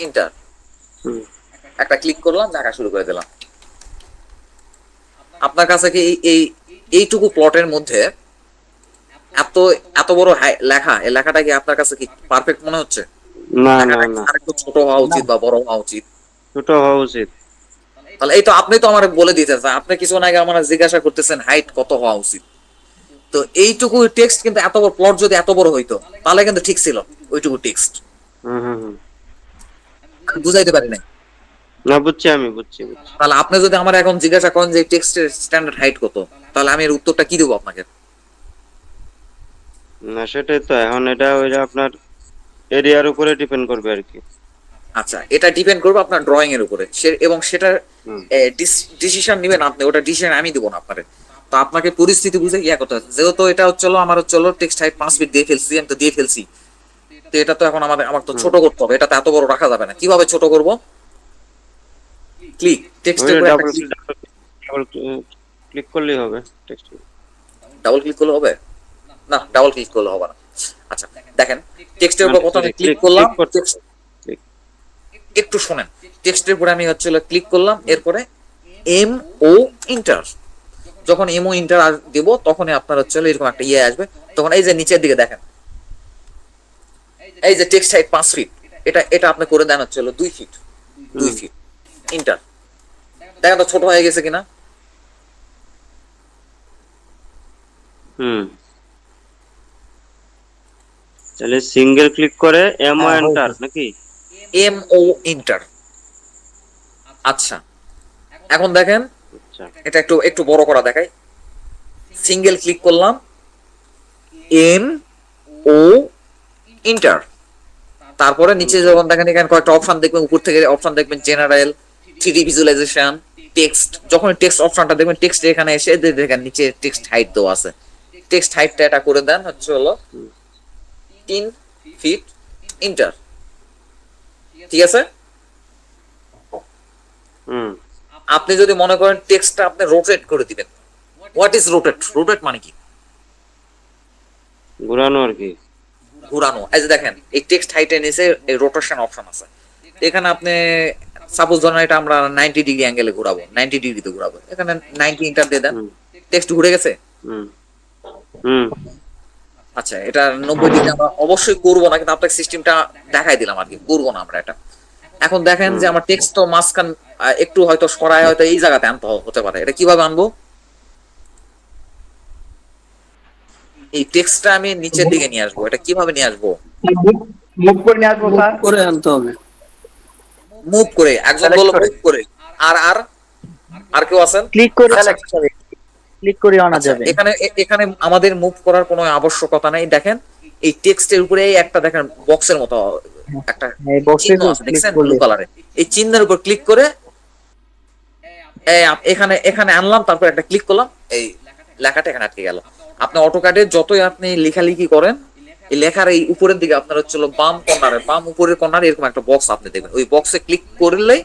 ইন্টার, হুম। একটা ক্লিক করলাম, দেখা শুরু করে দিলাম। আপনার কাছে কি এইটুকু প্লটের মধ্যে এত এত বড় লেখা, এই লেখাটা কি আপনার কাছে কি পারফেক্ট মনে হচ্ছে? না না লেখাটা কি না, আরেকটু ছোট হওয়া উচিত বা বড় হওয়া উচিত? ছোট হওয়া উচিত। তাহলে এই তো আপনি তো আমার বলে দিতেছেন, আপনি কিছুক্ষণ আগে আমার জিজ্ঞাসা করতেছেন হাইট কত হওয়া উচিত। তো এইটুকু টেক্সট কিন্তু এত বড় প্লট যদি এত বড় হইতো তাহলে কিন্তু ঠিক ছিল ওইটুকু টেক্সট। হুম হুম হুম। আমি বুঝাইতে পারি নাই। না, বুঝছি, আমি বুঝছি বুঝছি। তাহলে আপনি যদি আমার এখন জিজ্ঞাসা করেন যে টেক্সটের স্ট্যান্ডার্ড হাইট কত, তাহলে আমি এর উত্তরটা কি দেবো আপনাকে? না, সেটাই তো, এখন এটা ওইটা আপনার এরিয়ার উপরে ডিপেন্ড করবে আর কি। আচ্ছা, এটা ডিপেন্ড করবে আপনার ড্রয়িং এর উপরে, এবং সেটার হুম ডিসিশন নেবেন আপনি, ওটা ডিসিশন আমি দিব না আপনারে। তো আপনাকে পরিস্থিতি বুঝে ইয়া করতে হবে। যেহেতু এটা হচ্ছে আমার হচ্ছে টেক্সট হাইট 5 ফিট দিয়ে ফেলছি, আমি তো দিয়ে ফেলছি। তো এটা তো এখন আমার তো হুম। ছোট করতে হবে, এটা তো এত বড় রাখা যাবে না। কিভাবে ছোট করব? ক্লিক, টেক্সটের ওইটা উপরে একটা ডাবল ক্লিক, ডাবল ক্লিক করলেই হবে টেক্সট। ডাবল ক্লিক করলে হবে না? ডাবল ক্লিক করলে হবে না। আচ্ছা, দেখেন, টেক্সটের উপর প্রথমে ক্লিক করলাম, ক্লিক করতে টেক্সট, হবে। Click। একটু শোনেন, টেক্সটের উপরে আমি হচ্ছে ক্লিক করলাম, এরপরে এম ও ইন্টার। যখন এমও ইন্টার দিব তখনই আপনার হচ্ছে এরকম একটা ইয়ে আসবে। তখন এই যে নিচের দিকে দেখেন, এই যে টেক্সট হাইট 5 ফিট, এটা এটা আপনি করে দেন হচ্ছে 2 ফিট, 2 ফিট, ইন্টার। দেখেন তো ছোট হয়ে গেছে কিনা? হুম। তাহলে সিঙ্গেল ক্লিক করে এমও হ্যাঁ, এন্টার হয়েছে। নাকি? M O enter. আচ্ছা, এখন দেখেন, আচ্ছা। এটা একটু একটু বড় করা দেখাই। সিঙ্গেল ক্লিক করলাম, এম ও ইন্টার। তারপরে নিচে যখন দেখেন এখানে কয়েকটা অপশন দেখবেন, উপর থেকে অপশন দেখবেন জেনারেল, 3D ভিজুয়ালাইজেশন, টেক্সট। যখন টেক্সট অপশনটা দেখবেন, টেক্সট এখানে এসে দেখেন নিচে টেক্সট হাইট দেওয়া আছে। টেক্সট হাইটটা এটা করে দেন হচ্ছে 3 ফিট, ইন্টার। ঠিক আছে? হুম। আপনি যদি মনে করেন টেক্সটটা আপনি রোটেট করে দিবেন। What is rotate? রোটেট মানে কি? ঘুরানো আর কি। ঘুরানো। এই যে দেখেন, এই টেক্সট হাইটের নিচে এই রোটেশন অপশন আছে। এখানে আপনি সাপোজ ধরেন এটা আমরা 90 ডিগ্রি অ্যাঙ্গেলে ঘুরাবো, 90 ডিগ্রিতে ঘুরাবো, এখানে 90 ইন্টার দিয়ে দেন। হুম টেক্সট ঘুরে গেছে। হুম হুম আচ্ছা, এটা 90 ডিগ্রি আমরা অবশ্যই করবো না, কিন্তু আপনাকে সিস্টেমটা দেখাই দিলাম আর কি, করবো না আমরা এটা। এখন দেখেন হুম যে আমার টেক্সট তো মাঝখান একটু হয়তো সরায় হয়তো এই জায়গাতে আনতে হতে পারে। এটা কিভাবে আনবো? এই টেক্সটটা আমি নিচের দিকে নিয়ে আসবো, এটা কিভাবে নিয়ে আসবো? মুভ করে নিয়ে আসবো মুভ স্যার। করে আনতে হবে। মুভ করে, একজন Select বললো করে। মুভ করে। আর আর আর কেউ আছেন? ক্লিক করে আচ্ছা, ক্লিক করে আনা আচ্ছা, যাবে। এখানে আমাদের মুভ করার কোনো আবশ্যকতা নাই। দেখেন, এই টেক্সটের উপরে একটা দেখেন বক্সের মতো একটা এই বক্সে চিহ্ন আছে, ক্লিক দেখছেন ব্লু করলে কালারে? এই চিহ্নের উপর ক্লিক করে এখানে এখানে আনলাম, তারপর একটা ক্লিক করলাম, এই লেখাটা এখানে আটকে গেল। আপনি অটোক্যাডে যতই আপনি লেখালেখি করেন, এই লেখার এই উপরের দিকে আপনার হচ্ছে বাম উপরের কর্নারে এরকম একটা বক্স আপনি দেখবেন। ওই বক্সে ক্লিক করলেই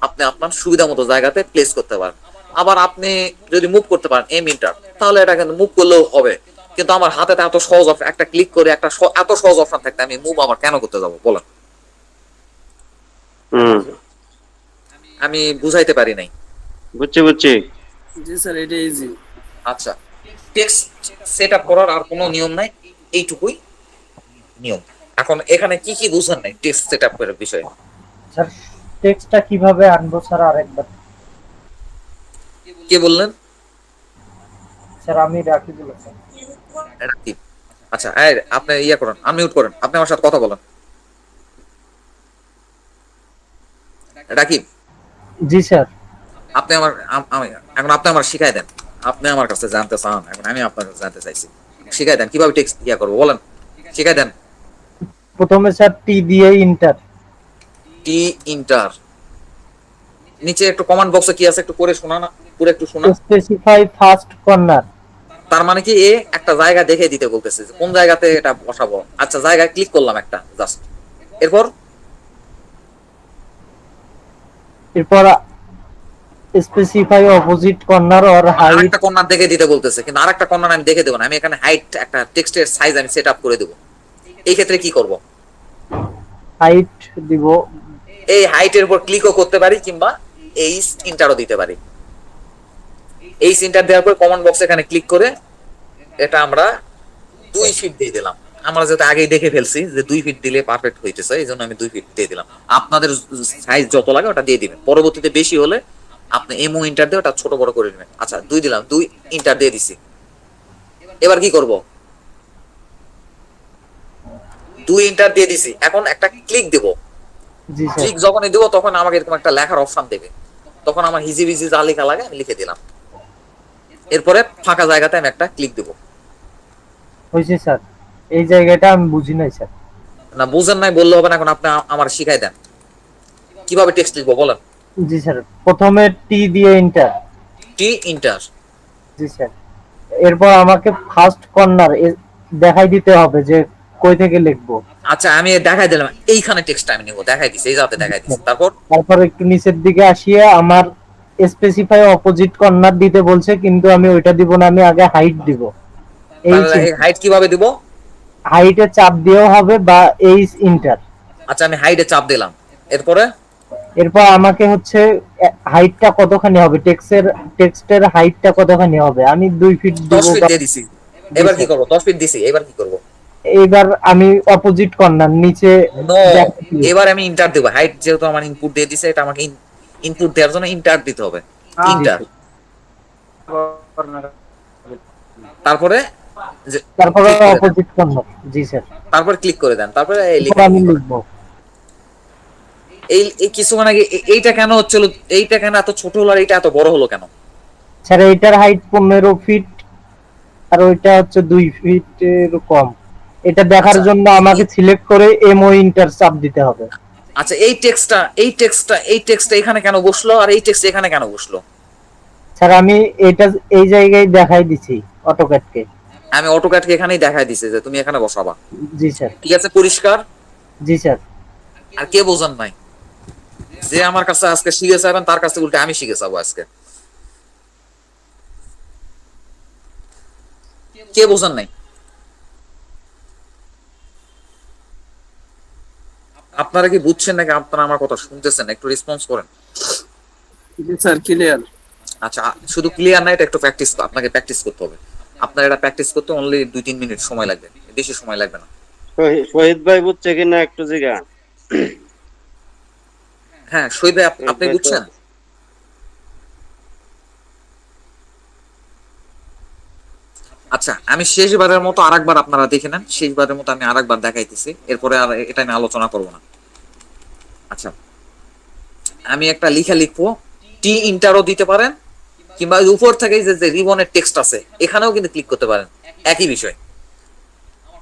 আপনি আপনার সুবিধা মতো জায়গাতে প্লেস করতে পারেন। আবার আপনি যদি মুভ করতে পারেন এম ইন্টার, তাহলে এটা কিন্তু মুভ করলেও হবে। কিন্তু আমার হাতে এত সহজ অপশন, একটা ক্লিক করে একটা এত সহজ অপশন থাকতে আমি মুভ আবার কেন করতে যাবো বলেন? হুম। আমি বুঝাইতে পারি নাই। বুঝছি বুঝছি। জি স্যার, এটা ইজি। আচ্ছা, টেক্সট সেট আপ করার আর কোনো নিয়ম নাই, এইটুকুই নিয়ম। এখন এখানে কি কি বুঝেন নাই টেক্সট সেট আপ করার বিষয়ে? স্যার, টেক্সটটা কিভাবে আনবো স্যার আরেকবার? কে বললেন? স্যার আমি রাখি বলেছেন। রাকিব। আচ্ছা, এই আপনি ইয়া করেন, আনমিউট করেন, আপনি আমার সাথে কথা বলেন। রাকিব, জি স্যার। আপনি আমার এখন আপনি আমার শিখাই দেন। আপনি আমার কাছে জানতে চান, এখন আমি আপনার কাছে জানতে চাইছি। শিখাই দেন কিভাবে টেক্সট করবো, বলেন, শিখাই দেন। প্রথমে স্যার টি দিয়ে ইন্টার। টি ইন্টার, নিচে একটু কমান্ড বক্সে কি আছে একটু করে শোনা না, পুরো একটু শোনা। Specify first corner. তার মানে কি এ একটা জায়গা দেখে দিতে বলতেছে যে কোন জায়গাতে এটা বসাবো। আচ্ছা, জায়গায় ক্লিক করলাম একটা জাস্ট, এরপর এরপর specify opposite corner or height. আরেকটা কর্নার দেখে দিতে বলতেছে, কিন্তু আরেকটা কর্নার আমি দেখে দেবো না, আমি এখানে হাইট একটা টেক্সটের সাইজ আমি সেট আপ করে দেবো। এই ক্ষেত্রে কি করব, হাইট দিব। এই হাইটের উপর ক্লিকও করতে পারি কিংবা এই ইন্টারও দিতে পারি। এই ইন্টার দেওয়ার পর কমান্ড বক্স এখানে ক্লিক করে এটা আমরা 2 ফিট দিয়ে দিলাম। আমরা যেটা আগেই দেখে ফেলছি যে 2 ফিট দিলে পারফেক্ট হইতেছে, এই জন্য আমি 2 ফিট দিয়ে দিলাম। আপনাদের সাইজ যত লাগে ওটা দিয়ে দিবেন, পরবর্তীতে বেশি হলে আপনি এমও ইন্টার দিয়ে ওটা ছোট বড় করে নেবেন। আচ্ছা 2 দিলাম, 2 ইন্টার দিয়ে দিছি। এবার কি করব, 2 ইন্টার দিয়ে দিছি, এখন একটা ক্লিক দেব। জি স্যার। ক্লিক যখনই দেবো তখন আমাকে এরকম একটা লেখার অপশন দেবে, তখন আমার হিজিবিজি যা লেখা লাগে আমি লিখে দিলাম। এরপরে ফাঁকা জায়গাতে আমি একটা ক্লিক দেবো। হয়েছে স্যার, এই জায়গাটা আমি বুঝি নাই স্যার। না বুঝেন নাই বললে হবে না, এখন আপনি আমার শিখাই দেন কিভাবে টেক্সট লিখবো, বলেন। জি স্যার, প্রথমে টি দিয়ে ইন্টার। টি ইন্টার, জি স্যার। এরপর আমাকে ফার্স্ট কর্নার দেখাই দিতে হবে যে কই থেকে লিখবো। আচ্ছা আমি দেখাই দিলাম, এইখানে টেক্সট আমি নিব, দেখাই দিছি, এই যাতে দেখাই দিছি। তারপর তারপর একটু নিচের দিকে আসিয়ে আমার স্পেসিফাই অপোজিট কর্নার দিতে বলছে, কিন্তু আমি ওইটা দিব না, আমি আগে হাইট দিব। এই হাইট কিভাবে দিব, হাইটে চাপ দিয়েও হবে বা এইচ ইন্টার। আচ্ছা আমি হাইটে চাপ দিলাম। এরপরে এরপর আমাকে হচ্ছে হাইটটা কতখানি হবে, টেক্সটের হাইটটা কতখানি হবে, আমি 2 ফিট 10 দিব। ফিট দিয়ে দিছি। এবার কি করব, 10 ফিট দিছি, এবার কি করব, এবার আমি অপোজিট কর্নার নিচে নো, দেখাচ্ছি। এবার আমি ইন্টার দেব। হাইট যেহেতু আমার ইনপুট দিয়ে দিছে, এটা আমাকে ইনপুট দেওয়ার জন্য ইন্টার দিতে হবে। ইন্টার, তারপরে তারপরে click করে দেন। Opposite corner. জি স্যার। তারপরে ক্লিক করে দেন, তারপরে এই এরপর লিখে আমি লিখবো। এই কিছুক্ষণ আগে এইটা কেন হচ্ছিল, এইটা কেন এত ছোট হলো আর এইটা এত বড় হলো কেন? স্যার এইটার হাইট 15 ফিট আর ওইটা হচ্ছে 2 ফিট এর কম। এটা দেখার আচ্ছা। জন্য আমাকে সিলেক্ট করে এমও ইন্টার চাপ দিতে হবে। আচ্ছা এই টেক্সটটা এখানে কেন বসলো আর এই টেক্সট এখানে কেন বসলো? স্যার আমি এটা এই জায়গায় দেখাই দিছি অটোক্যাডকে। আমি অটোক্যাডকে এখানেই দেখাই দিছি যে তুমি এখানে বসাবা। জি স্যার। ঠিক আছে, পরিষ্কার। জি স্যার। আর কে বোঝেন নাই, যে আমার কাছে আজকে শিখে যাবেন তার কাছে উল্টে আমি শিখে যাবো আজকে। কে বোঝেন নাই, আপনারা কি বুঝছেন নাকি আপনারা আমার কথা শুনতেছেন? একটু রেসপন্স করেন। জি স্যার, ক্লিয়ার। আচ্ছা শুধু ক্লিয়ার না, এটা একটু প্র্যাকটিস, আপনাকে প্র্যাকটিস করতে হবে। আপনার এটা প্র্যাকটিস করতে অনলি 2-3 মিনিট সময় লাগবে, বেশি সময় লাগবে না। শহীদ ভাই বুঝছে কিনা একটু জিগা। হ্যাঁ শহীদ ভাই, আপনি ভাই তো- বুঝছেন? আচ্ছা আমি শেষবারের মতো আরেকবার আপনারা দেখে নেন, শেষবারের মতো আমি আরেকবার দেখাইতেছি, এরপরে আর এটা নিয়ে আলোচনা করব না। আচ্ছা আমি একটা লিখা লিখবো, টি ইন্টারও দিতে পারেন কিংবা উপর থেকে যে রিবনের টেক্সট আছে এখানেও কিন্তু ক্লিক করতে পারেন, একই বিষয়।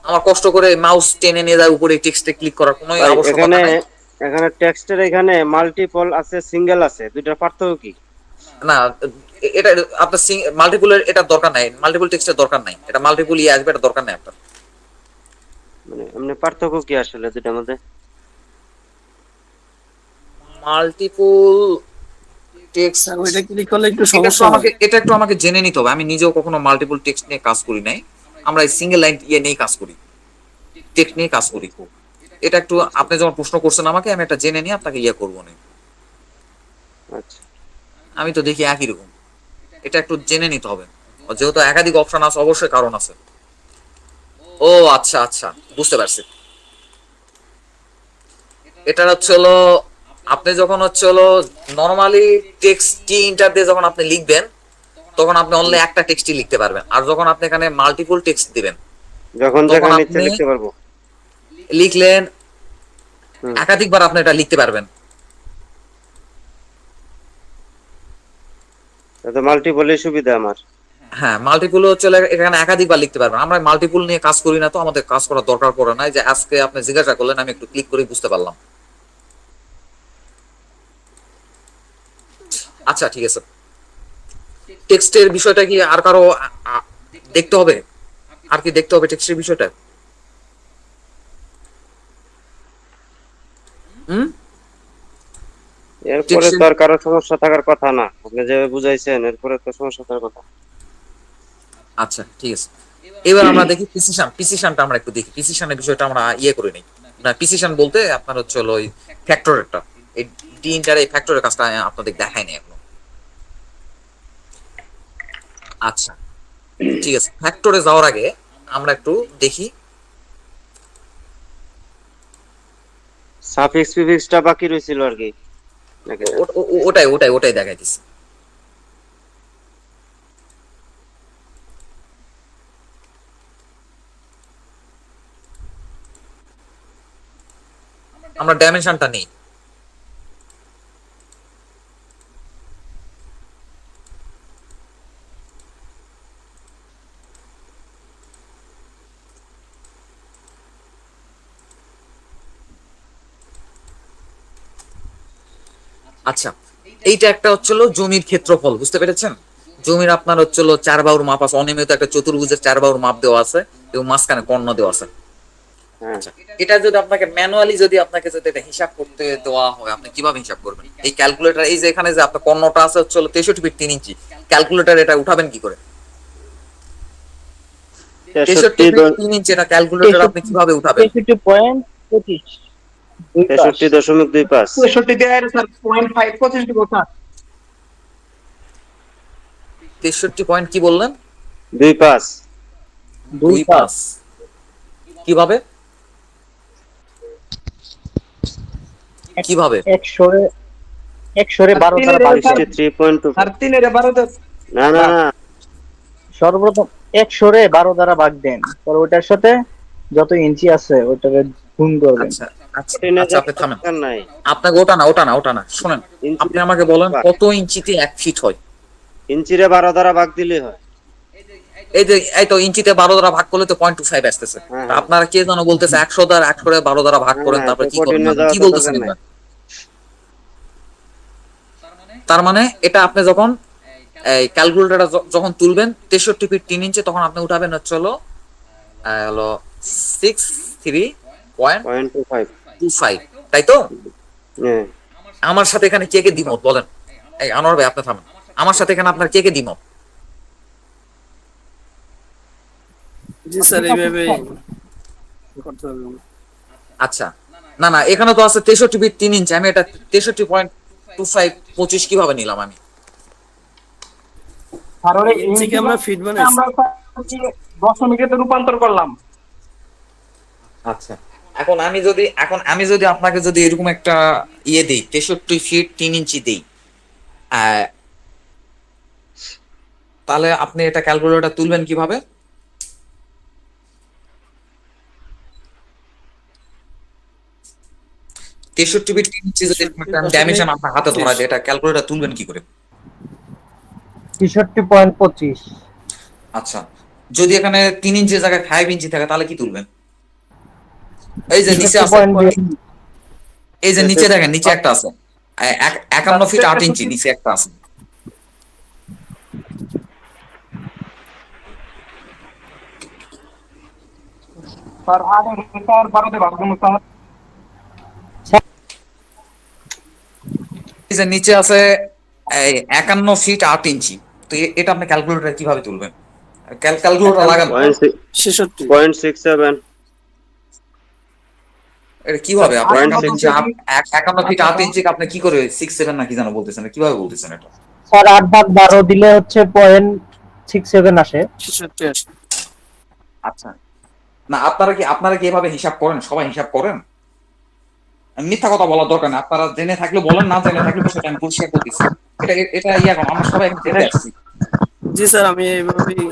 আমার কষ্ট করে মাউস টেনে নিয়ে যায় উপরে টেক্সটে ক্লিক করার কোনো ভাই, আবশ্যকতা এখানে নাই। এখানে টেক্সটের এখানে মাল্টিপল আছে, সিঙ্গেল আছে, দুইটার পার্থক্য কি? না এটা আপনার মাল্টিপলের এটা দরকার নাই, মাল্টিপল টেক্সটের দরকার নাই, এটা মাল্টিপল ইয়ে আসবে, এটা দরকার নাই আপনার। মানে এমনি পার্থক্য কি আসলে দুইটার মধ্যে? মাল্টিপল টেক্সট, স্যার ওইটা ক্লিক করলে একটু সমস্যা হয়। এটা একটু আমাকে জেনে নিতে হবে। আমি নিজেও কখনো মাল্টিপল টেক্সট নিয়ে কাজ করি নাই, আমরা এই সিঙ্গেল লাইন ইয়ে নিয়ে কাজ করি, টেক্সট নিয়ে কাজ করি। এটা একটু আপনি যখন প্রশ্ন করছেন আমাকে, আমি একটা জেনে নিয়ে আপনাকে ইয়ে করবো না। আচ্ছা, আমি তো দেখি একই রকম, এটা একটু জেনে নিতে হবে। যেহেতু একাধিক অপশন আছে অবশ্যই কারণ আছে। ও আচ্ছা আচ্ছা বুঝতে পারছি। এটা হচ্ছে হলো আপনি যখন হচ্ছে হলো নরমালি টেক্সট কি ইন্টার দিয়ে যখন আপনি লিখবেন তখন আপনি অনলি একটা টেক্সটই লিখতে পারবেন, আর যখন আপনি এখানে মাল্টিপল টেক্সট দিবেন যখন তখন যেখানে ইচ্ছে আপনি লিখতে পারবো। লিখলেন হুম। একাধিকবার আপনি এটা লিখতে পারবেন। তো মাল্টিপলের সুবিধা আমার। হ্যাঁ, মাল্টিপুল হচ্ছে এখানে একাধিকবার লিখতে পারবেন। আমরা মাল্টিপুল নিয়ে কাজ করি না, তো আমাদের কাজ করার দরকার পড়ে না। যে আজকে আপনি জিজ্ঞাসা করলেন, আমি একটু ক্লিক করে বুঝতে পারলাম। আচ্ছা, ঠিক আছে। টেক্সটের বিষয়টা কি আর কারো দেখতে হবে? আর কি দেখতে হবে টেক্সটের বিষয়টা? হুম। এরপরে টেক্সটের তো আর কারো সমস্যা থাকার কথা না, আপনি যেভাবে বুঝাইছেন এরপরে তো সমস্যা থাকার কথা। আচ্ছা, ঠিক আছে। এবার আমরা দেখি প্রিসিশনটা আমরা একটু দেখি। প্রিসিশনের বিষয়টা আমরা ইয়ে করে নিই। না, প্রিসিশন বলতে আপনার হচ্ছে হলো ওই ফ্যাক্টরেরটা, এই ডি ইন্টার এই ফ্যাক্টরের কাজটা আপনাদের দেখায়নি এখনো। আচ্ছা, ঠিক আছে। ফ্যাক্টরে যাওয়ার আগে আমরা একটু দেখি। সাফিক্স প্রিফিক্সটা বাকি রয়েছিল আর কি নাকি? ওটাই দেখাইতেছি। আমরা ডাইমেনশনটা নেই। আচ্ছা, এইটা একটা হচ্ছিল জমির ক্ষেত্রফল, বুঝতে পেরেছেন? জমির আপনার হচ্ছিল 4 বাহুর মাপ আছে, অনিয়মিত একটা চতুর্ভুজের 4 বাহুর মাপ দেওয়া আছে এবং মাঝখানে কর্ণ দেওয়া আছে। হ্যাঁ, আচ্ছা, এটা যদি আপনাকে ম্যানুয়ালি যদি এটা হিসাব করতে দেওয়া হয়, আপনি কিভাবে হিসাব করবেন? এই ক্যালকুলেটর, এই যে এখানে যে আপনার কর্ণটা আছে হচ্ছে 63 ফিট 3 ইঞ্চি, ক্যালকুলেটর এটা উঠাবেন কি করে? 63 ফিট 3 ইঞ্চি এটা ক্যালকুলেটর আপনি কিভাবে উঠাবেন? 63.25 দুই পাশ। 63.25। 65 দিয়ে স্যার 0.5 25 দিব স্যার। 63 পয়েন্ট কি বললেন? 25। 2.5 কিভাবে? কিভাবে? 100 12 দ্বারা ভাগ দেন। 63.2। আর 3 এর 12 না না না, সর্বপ্রথম 100 12 দ্বারা ভাগ দেন, পরে ওটার সাথে যত ইঞ্চি আছে ওটাকে গুণ করবেন। আচ্ছা আচ্ছা টেনে আচ্ছা, আপনি থামেন। দরকার নাই। আপনাকে ওটা না শুনেন। ইঞ্চি আপনি আমাকে বলেন কত ইঞ্চিতে 1 ফিট হয়? ইঞ্চিরে 12 দ্বারা ভাগ দিলে হয়। এই তো ইঞ্চিতে 12 দ্বারা ভাগ করলে তো 0.25 আসতেছে। হ্যাঁ, তা আপনারা কে যেন বলতেছে 100 দ্বারা 12 দ্বারা ভাগ করেন, হ্যাঁ, তারপরে তো কি করবেন? কঠিনে আপনি যাওয়া কি তো বলতেছেন দরকার নাই। এগুলা? তার মানে এটা আপনি যখন এই ক্যালকুলেটরটা যখন তুলবেন 63 ফিট 3 ইঞ্চি, তখন আপনি উঠাবেন হচ্ছে হলো 63.25, 0.25। তাই তো? হ্যাঁ, আমার সাথে এখানে কে কে দ্বিমত বলেন? এই আনোয়ার ভাই, আপনি থামেন। আমার সাথে এখানে আপনার কে কে দ্বিমত? জি স্যার, এইভাবে করতে হবে। আচ্ছা, না না, এখানে তো আছে 63 ফিট 3 ইঞ্চি, আমি এটা 63.25 25 কিভাবে নিলাম আমি? আর ওই ইঞ্চিকে আমরা ফিট বানাইছি। আমরা দশমিকে তো রূপান্তর করলাম। আচ্ছা, এখন আমি যদি আপনাকে যদি এরকম একটা ইয়ে দেই, 63 ফিট 3 ইঞ্চি দেই, আহ, তাহলে আপনি এটা ক্যালকুলেটর তুলবেন কিভাবে? তেষট্টি ফিট 3 ইঞ্চি যদি এরকম একটা ডাইমেনশন আপনার হাতে ধরা যায়, এটা ক্যালকুলেটর তুলবেন কি করে? 63.25। আচ্ছা, যদি এখানে 3 ইঞ্চির জায়গায় 5 ইঞ্চি থাকে, তাহলে কি তুলবেন? এই যে নিচে আছে, 63.2। এই যে নিচে দেখেন, নিচে একটা আছে 51 ফিট 8 ইঞ্চি, নিচে একটা আছে। স্যার আর এটা আর 12 দিয়ে ভাগ দেবো স্যার। এই যে নিচে আছে 51 ফিট 8 ইঞ্চি, তো এটা আপনি ক্যালকুলেটর কিভাবে তুলবেন? ক্যালকুলেটর লাগান। 66 0.67। এটা কিভাবে আপনি 51 ফিট 8 আচ্ছা, ইঞ্চি আপনি কি করে 67 না কি জানো বলতেছেন, কিভাবে বলতেছেন এটা? স্যার 8 ভাগ 12 দিলে হচ্ছে 0.67 আসে। 66 আসে। আচ্ছা, না আপনারা কি এভাবে হিসাব করেন? সবাই হিসাব করেন? মিথ্যা কথা বলার দরকার নেই, আপনারা জেনে থাকলে বলেন, না জেনে থাকলে সেটা আমি পরিষ্কার করতেছি। এটা এখন আমরা সবাই এখন জেনে আসছি। জি স্যার, আমি এইভাবেই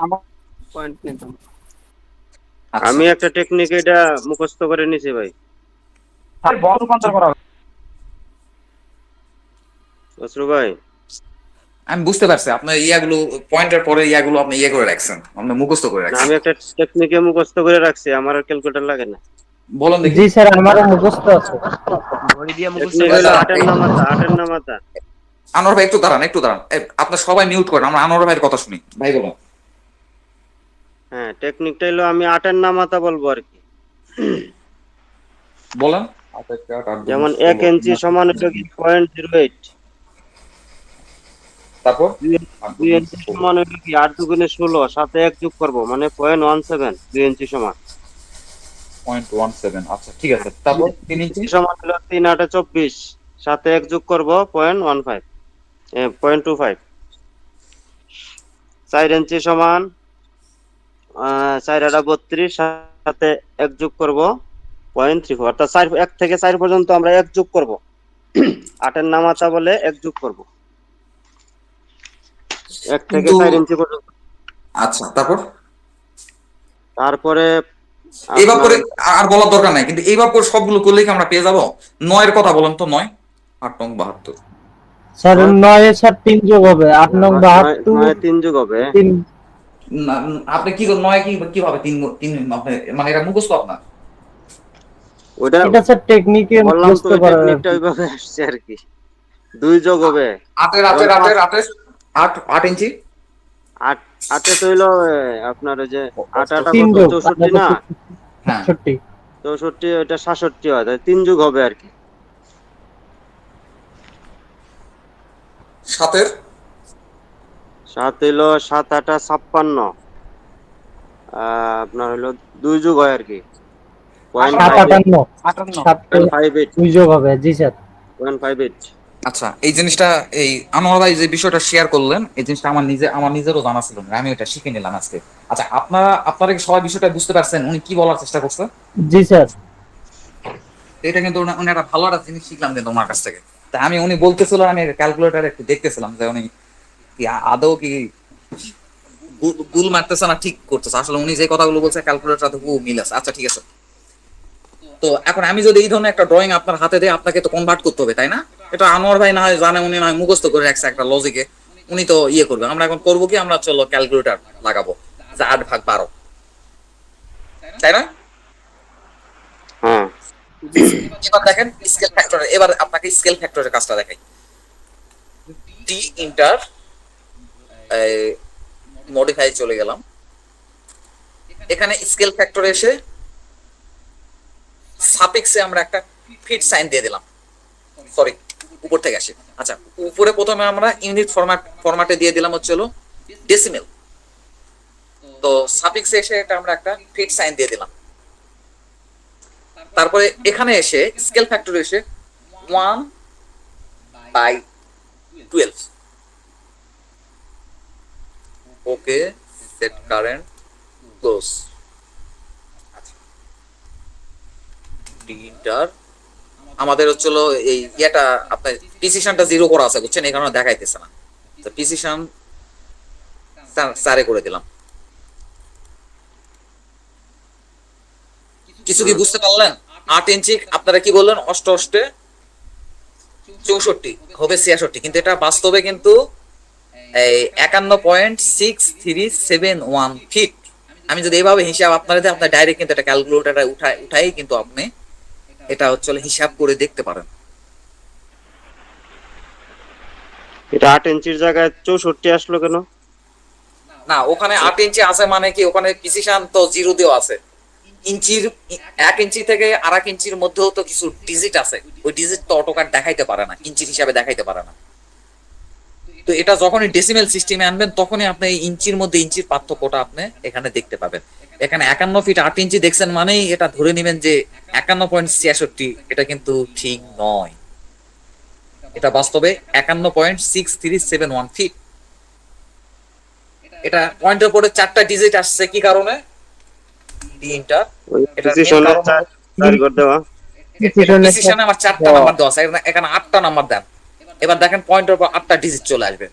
আমার পয়েন্ট নিতাম। আচ্ছা, আমি একটা টেকনিক এটা মুখস্থ করে নিছি ভাই। স্যার বল রূপান্তর করা হবে। অসরু ভাই, আমি বুঝতে পারছি আপনার ইয়াগুলো পয়েন্টের পরে ইয়াগুলো আপনি ইয়ে করে রাখছেন, আপনি মুখস্থ করে না, রাখছেন। আমি একটা টেকনিকে মুখস্থ করে রাখছি, আমার আর ক্যালকুলেটর লাগে না। বলেন দেখি। জি স্যার, আমারও মুখস্থ আছে। টেকনিক হলো আটের নামাতা। আনোয়ার ভাই একটু দাঁড়ান, একটু দাঁড়ান, আপনার সবাই মিউট করেন, আমরা আনোয়ার ভাইয়ের কথা শুনি। ভাই বলুন। হ্যাঁ, টেকনিকটা হলো আমি আটের নামাতা বলবো আর কি। বলেন। যেমন 1 ইঞ্চি সমান হলো কি 0.08, তারপর 2 ইঞ্চি সমান হলো কি 8 দুগুণে 16, সাথে 1 যোগ করবো মানে 0.17, 2 ইঞ্চি সমান। 0.17, আচ্ছা ঠিক আছে। তারপর 3 ইঞ্চি সমান হলো 3 8 24, সাথে 1 যোগ করবো 0.15, 0.25। 4 ইঞ্চি সমান 4 8 32, সাথে 1 যোগ করবো 0.34, অর্থাৎ 1 থেকে 4 পর্যন্ত আমরা 1 যোগ করবো। 8 নামাতা বলে 1 যোগ করবো 1 থেকে কিন্তু 4 ইঞ্চি পর্যন্ত। আচ্ছা তারপর তারপরে এইভাবে করে আপনার আর বলার দরকার নাই, কিন্তু এইভাবে করে সবগুলো করলে কি আমরা পেয়ে যাবো? 9 এর কথা বলেন তো, 9 8 নং 72। স্যার 9 স্যার 3 যোগ হবে, 8 নং 72 3 যোগ হবে। 3। আপনি কি 9 কিভাবে 3 মানে এটা মুখস্থ আপনার? ওইটা এটা স্যার টেকনিকে বললাম তো, বুঝতে পারবেন। টেকনিকটা ওইভাবে আসছে আর কি। 2 যোগ হবে 8 ইঞ্চি। 8, 8 তো হইলো আপনার ওই যে 8 8 3 কত, যোগ 64 না? হ্যাঁ 66। 64, ওইটা 67 হয়, তাই 3 যোগ হবে আর কি। 7 7 হইলো 7 8 56, আপনার হইলো 2 যোগ হয় আর কি, 58 0.58, 2 যোগ হবে। জি স্যার। 0.58। আচ্ছা, এই জিনিসটা এই আনোয়ার ভাই যে বিষয়টা শেয়ার করলেন, এই জিনিসটা আমার নিজেরও জানা ছিল না, আমি এটা শিখে নিলাম আজকে। আচ্ছা, আপনারা কি সবাই বিষয়টা বুঝতে পারছেন উনি কি বলার চেষ্টা করছে? জি স্যার। এটা কিন্তু উনি একটা ভালো একটা জিনিস শিখলাম কিন্তু ওনার কাছ থেকে। তা উনি বলতেছিল, আমি ক্যালকুলেটার একটু দেখতেছিলাম যে উনি কি আদৌ কি গুল মারতেছে না ঠিক করতেছে। আসলে উনি যে কথাগুলো বলছে ক্যালকুলেটার সাথে খুব মিল আছে। আচ্ছা ঠিক আছে। তো এখন আমি যদি এই ধরনের একটা ড্রয়িং আপনার হাতে দেই, আপনাকে তো কনভার্ট করতে হবে, তাই না? এটা আনোয়ার ভাই না হয় জানে, উনি না হয় মুখস্থ করে রাখছে একটা লজিকে, উনি তো ইয়ে করবে। আমরা এখন করবো কি, আমরা চলো ক্যালকুলেটর লাগাবো, যে 8 ভাগ 12, তাই না? হ্যাঁ, এবার দেখেন স্কেল ফ্যাক্টরে, এবার আপনাকে স্কেল ফ্যাক্টরের কাজটা দেখাই। টি ইন্টার মডিফাই চলে গেলাম, এখানে স্কেল ফ্যাক্টরে এসে সাফিক্সে আমরা একটা ফিট সাইন দিয়ে দিলাম। সরি, উপর থেকে আসি। আচ্ছা, উপরে প্রথমে আমরা ইউনিট ফরম্যাটে দিয়ে দিলাম হচ্ছে হলো ডেসিমেল। তো সাফিক্সে এসে এটা আমরা একটা ফিট সাইন দিয়ে দিলাম। তারপরে এখানে এসে স্কেল ফ্যাক্টরে এসে 1/12। ওকে, সেট কারেন্ট, ক্লোজ। ইন্টার আমাদের হচ্ছিল এই ইয়েটা আপনার প্রিসিশনটা 0 করা আছে, বুঝছেন, এই কারণে দেখাইতেছে না। তো প্রিসিশন 4 করে দিলাম। কিছু কি বুঝতে পারলেন? 8 ইঞ্চি আপনারা কি বললেন, 8 8 64 হবে 66, কিন্তু এটা বাস্তবে কিন্তু এই 51.6371 ফিট। আমি যদি এইভাবে হিসাব আপনারা দিই, আপনার ডাইরেক্ট কিন্তু এটা ক্যালকুলেটরে উঠাই কিন্তু আপনি এটা হচ্ছে হিসাব করে দেখতে পারেন। এটা 8 ইঞ্চির জায়গায় 64 আসলো কেন? না, ওখানে 8 ইঞ্চি আছে মানে কি, ওখানে প্রিসিশন তো 0 দেওয়া আছে। ইঞ্চির 1 ইঞ্চি থেকে 2 ইঞ্চির মধ্যেও তো কিছু ডিজিট আছে, ওই ডিজিট তো অটোকার দেখাইতে পারে না, ইঞ্চির হিসাবে দেখাইতে পারে না। তো এটা যখনই ডেসিমেল সিস্টেমে আনবেন, তখনই আপনি ইঞ্চির মধ্যে ইঞ্চির পার্থক্যটা আপনি এখানে দেখতে পাবেন। এখানে 51 ফিট 8 ইঞ্চি দেখছেন মানেই এটা ধরে নেবেন যে 51.66, এটা কিন্তু ঠিক নয়। এটা বাস্তবে 51.6371 ফিট। এটা পয়েন্টের পরে 4টা ডিজিট আসছে, কি কারণে? তিনটা। এটা প্রিসিশনের 4 করে দেওয়া। প্রিসিশনে আমার 4টা নাম্বার দেওয়া আছে, এখানে 8টা নাম্বার দেন। এবার দেখেন পয়েন্টের পর 8টা ডিজিট চলে আসবে।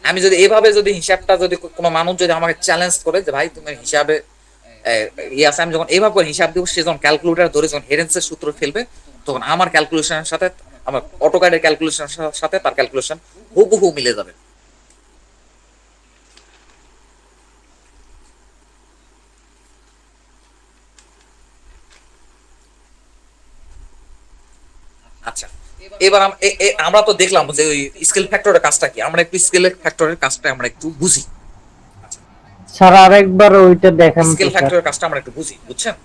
আমি যদি এইভাবে যদি হিসাবটা, যদি কোনো মানুষ যদি আমাকে চ্যালেঞ্জ করে যে ভাই তুমি হিসাবে আছে, আমি যখন এইভাবে করে হিসাব দিব, সে যখন ক্যালকুলেটর ধরে যখন হেরেন্সের সূত্র ফেলবে, তখন আমার ক্যালকুলেশনের সাথে, আমার অটোক্যাডের ক্যালকুলেশনের সাথে তার ক্যালকুলেশন হুবহু মিলে যাবে। আচ্ছা, এবার আমরা তো দেখলাম যে ওই স্কেল ফ্যাক্টরের কাজটা কি, আমরা একটু স্কেল ফ্যাক্টরের কাজটা আমরা একটু বুঝি। স্যার আরেকবার ওইটা দেখান তো স্কেল স্যার। ফ্যাক্টরের কাজটা আমরা একটু বুঝি, বুঝছেন?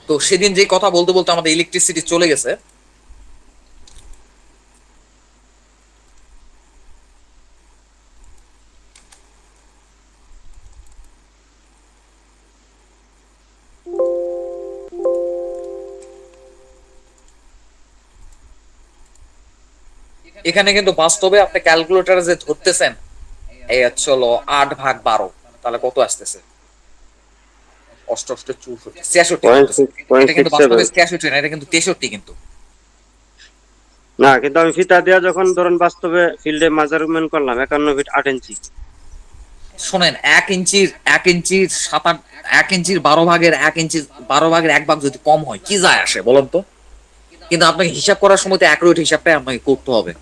তো সেদিন যে কথা বলতে বলতে আমাদের ইলেকট্রিসিটি চলে গেছে। এখানে কিন্তু বাস্তবে আপনি ক্যালকুলেটরে যে ধরতেছেন এই হচ্ছে হলো 8/12, তাহলে কত আসতেছে? 88 64 66 আসতেছে। এটা কিন্তু বাস্তবে 66 না, এটা কিন্তু 63 কিন্তু। না, কিন্তু আমি ফিতা দিয়া যখন ধরেন বাস্তবে ফিল্ডে মেজারমেন্ট করলাম 51 ফিট 8 ইঞ্চি। শোনেন, 1 ইঞ্চির 1 ইঞ্চির 12 ভাগের 1 ভাগ যদি কম হয় কি যায় আসে বলেন তো? কিন্তু আপনাকে হিসাব করার সময় তো অ্যাকুরেট হিসাবটাই আপনাকে করতে হবে,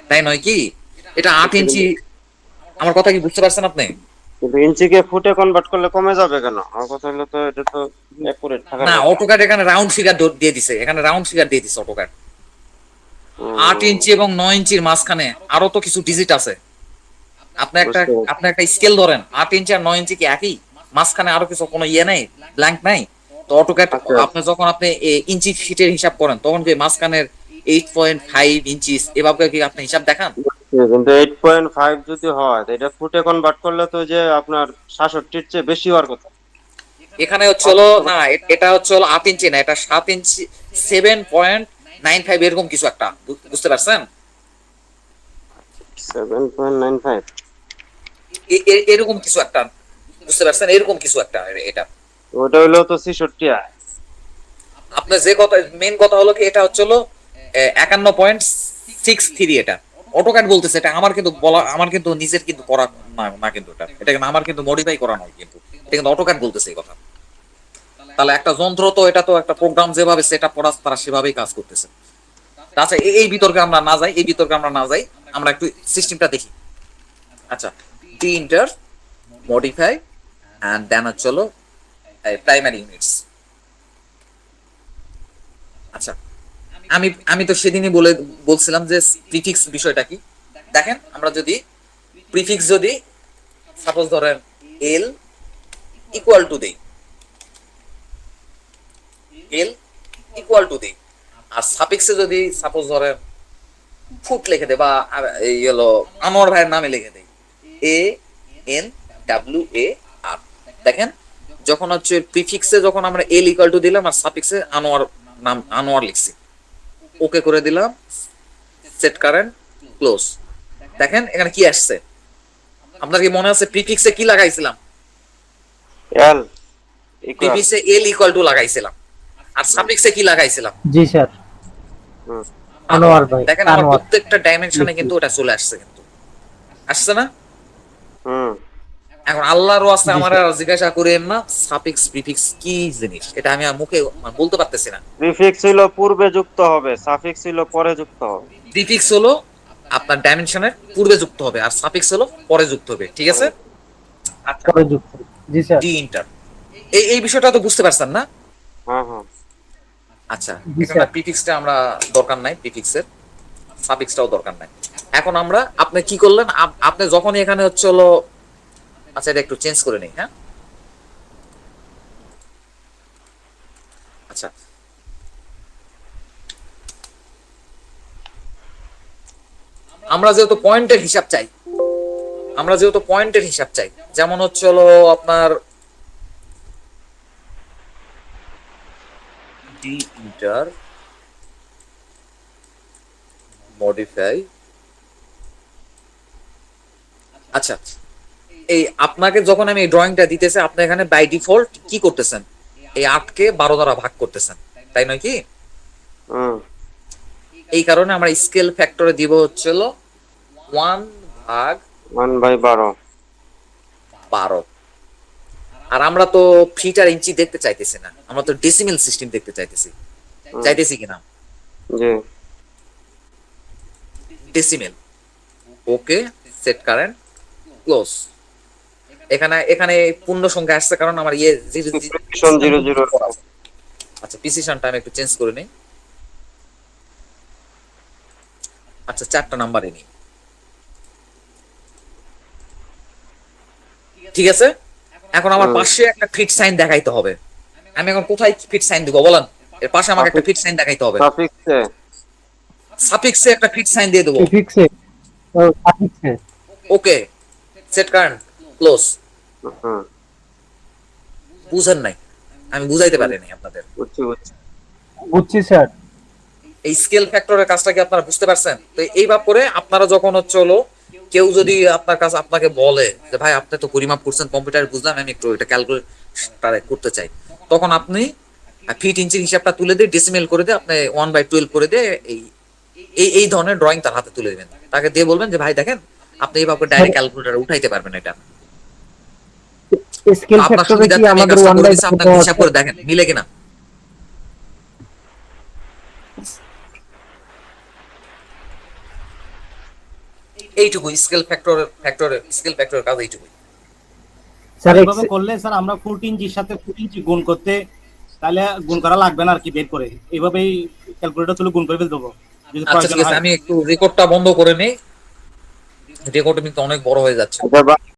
তাই নয় কি? এটা 8 ইঞ্চি। আমার কথা কি বুঝতে পারছেন আপনি? কিন্তু ইঞ্চিকে ফুটে কনভার্ট করলে কমে যাবে কেন? আমার কথা হলো তো এটা তো অ্যাকুরেট থাকার না, কথা। অটোক্যাড এখানে রাউন্ড ফিগার দিয়ে দিছে, এখানে রাউন্ড ফিগার দিয়ে দিছে অটোক্যাড। 8 ইঞ্চি এবং 9 ইঞ্চির মাঝখানে আরো তো কিছু ডিজিট আছে। আপনি একটা বুঝতে পারছি। আপনি একটা স্কেল ধরেন, 8 ইঞ্চি আর 9 ইঞ্চি কি একই? মাঝখানে আরো কিছু কোনো ইয়ে নেই, ব্ল্যাঙ্ক নাই? তো অটোক্যাড আচ্ছা। আপনি যখন আপনি ইঞ্চি ফিটের হিসাব করেন তখন কি মাঝখানের 8.5 ইঞ্চিস এভাবে কি আপনি হিসাব দেখান? কিন্তু 8.5 যদি হয় তো এটা ফুটে কনভার্ট করলে তো যে আপনার 66-র চেয়ে বেশি হওয়ার কথা। এখানে হচ্ছে হলো না, এটা হচ্ছে হলো 8 ইঞ্চি না, এটা 7 ইঞ্চি, 7.95 এরকম কিছু একটা, বুঝতে পারছেন? 7.95। এরকম কিছু একটা, বুঝতে পারছেন? এরকম কিছু একটা এটা। ওটা হইলো তো 66 আয়। আপনার যে কথা, মেন কথা হলো কি, এটা হচ্ছে হলো 51.63। এটা অটোক্যাড বলতেছে, এটা আমার কিন্তু বলা, আমার কিন্তু নিজের কিন্তু করা না কিন্তু এটা কিন্তু আমার কিন্তু মডিফাই করা নয় কিন্তু, এটা কিন্তু অটোক্যাড বলতেছে এই কথা। তাহলে একটা যন্ত্র তো, এটা তো একটা প্রোগ্রাম যেভাবে সেট আপ করা তারা সেভাবেই কাজ করতেছে। আচ্ছা, এই বিতর্কে আমরা না যাই, আমরা একটু সিস্টেমটা দেখি। আচ্ছা, টি ইন্টার, মডিফাই এন্ড দেন হচ্ছে হলো প্রাইমারি ইউনিটস। আচ্ছা, আমি আমি তো সেদিনই বলছিলাম যে প্রিফিক্স বিষয়টা কি। দেখেন, আমরা যদি প্রিফিক্স যদি সাপোজ ধরেন এল ইকুয়াল টু দেই, এল ইকুয়াল টু দেই, আর সাফিক্সে যদি সাপোজ ধরেন ফুট লিখে দেই, বা এই হলো আনোয়ার ভাইয়ের নামে লিখে দেই ANWAR। দেখেন, যখন হচ্ছে প্রিফিক্সে যখন আমরা এল ইকুয়াল টু দিলাম আর সাফিক্সে আনোয়ার লিখছি, ওকে করে দিলাম, সেট কারেন্ট, ক্লোজ। দেখেন এখানে কি আসছে, আপনার কি মনে আছে প্রিফিক্সে কি লাগাইছিলাম? L equal. প্রিফিক্সে এল ইকুয়াল টু লাগাইছিলাম, আর সাফিক্সে কি লাগাইছিলাম? জি স্যার। হুম। আনোয়ার ভাই, দেখেন আমার আনোয়ার। প্রত্যেকটা ডাইমেনশনে কিন্তু ওটা চলে আসছে, কিন্তু আসছে না? হুম। এখন আল্লাহর ওয়াস্তে জি আমার স্যার। আর জিজ্ঞাসা করেন না সাফিক্স প্রিফিক্স কি জিনিস, এটা আমি আর মুখে বলতে পারতেছি না। প্রিফিক্স হইলো পূর্বে যুক্ত হবে, সাফিক্স হইলো পরে যুক্ত হবে। প্রিফিক্স হলো আপনার ডাইমেনশনের পূর্বে যুক্ত হবে, আর সাফিক্স হলো পরে যুক্ত হবে, ঠিক আছে? আচ্ছা, পরে যুক্ত। জি স্যার। ডি ইন্টার, এই বিষয়টা তো বুঝতে পারছেন না? হ্যাঁ হ্যাঁ। আচ্ছা, জি এখানে স্যার। প্রিফিক্সটা আমরা দরকার নাই, প্রিফিক্সের সাফিক্সটাও দরকার নাই। এখন আমরা, আপনি কি করলেন, আপনি যখনই এখানে হচ্ছে হলো, আচ্ছা এটা একটু চেঞ্জ করে নেই, হ্যাঁ। আচ্ছা, আমরা যেহেতু পয়েন্টের হিসাব চাই, যেমন হচ্ছে হলো আপনার ডি ইন্টার, মডিফাই। আচ্ছা, এই আপনাকে যখন আমি এই ড্রয়িংটা দিতেছি, আপনি এখানে বাই ডিফল্ট কি করতেছেন? এই 8কে 12 দ্বারা ভাগ করতেছেন, তাই নয় কি? হুম। এই কারণে আমরা স্কেল ফ্যাক্টরে দিব হচ্ছে হলো 1/12। 1/12। আর আমরা তো ফিট আর ইঞ্চি দেখতে চাইতেছি না, আমরা তো ডেসিমেল সিস্টেম দেখতে চাইতেছি, চাইতেছি কিনা? জি। ডেসিমেল। ওকে, সেট কারেন্ট, ক্লোজ। এখানে এখানে পূর্ণ সংখ্যা আসছে কারণ আমার ইয়ে প্রিসিশন 00 আচ্ছা, প্রিসিশনটা আমি একটু চেঞ্জ করে নিই। আচ্ছা, 4টা নাম্বারে নিই। ঠিক আছে, এখন আমার পাশে একটা ফিট সাইন দেখাইতে হবে। আমি এখন কোথায় ফিট সাইন দিব বলেন? এর পাশে আমাকে একটা ফিট সাইন দেখাইতে হবে। সাফিক্সে সাফিক্সে একটা ফিট সাইন দিয়ে দেবো। প্রিফিক্সে সাফিক্সে ওকে, সেট কারেন্ট, ক্লোজ। হুম বুঝেন নাই, আমি বুঝাইতে পারিনি আপনাদের। বুঝছি বুঝছি বুঝছি স্যার। এই স্কেল ফ্যাক্টরের কাজটা কি আপনারা বুঝতে পারছেন? তো এইভাবে করে আপনারা যখন হচ্ছে হলো কেউ যদি আপনার কাছে আপনাকে বলে যে ভাই আপনি তো পরিমাপ করছেন কম্পিউটারে, বুঝলাম, আমি একটু এটা ক্যালকুলেট করতে চাই, তখন আপনি ফিট ইঞ্চির হিসাবটা তুলে দিয়ে ডেসিমেল করে দিয়ে আপনি 1/12 করে দিয়ে এই এই এই ধরনের ড্রয়িং তার হাতে তুলে দিবেন। তাকে দিয়ে বলবেন যে ভাই দেখেন আপনি এইভাবে ডাইরেক্ট ক্যালকুলেটরে উঠাইতে পারবেন এটা। স্কেল আপনার ফ্যাক্টরে কি সুবিধাতে আমি আমাদের কাজটা 1 করে বাই দিচ্ছি, আপনার হিসাব করে দেখেন মিলে কিনা। এইটুকু স্কেল ফ্যাক্টরের কাজ এইটুকুই। স্যার এভাবে করলে স্যার আমরা 14 ইঞ্চির সাথে 14 ইঞ্চি গুণ করতে, তাহলে গুণ করা লাগবে না আর কি, বের করে এইভাবেই ক্যালকুলেটর তুলে গুণ করে ফেলতে হবে যদি আচ্ছা প্রয়োজন ঠিক আছে, হয়। আমি একটু রেকর্ডটা বন্ধ করে নিই, রেকর্ড কিন্তু অনেক বড় হয়ে যাচ্ছে। আচ্ছা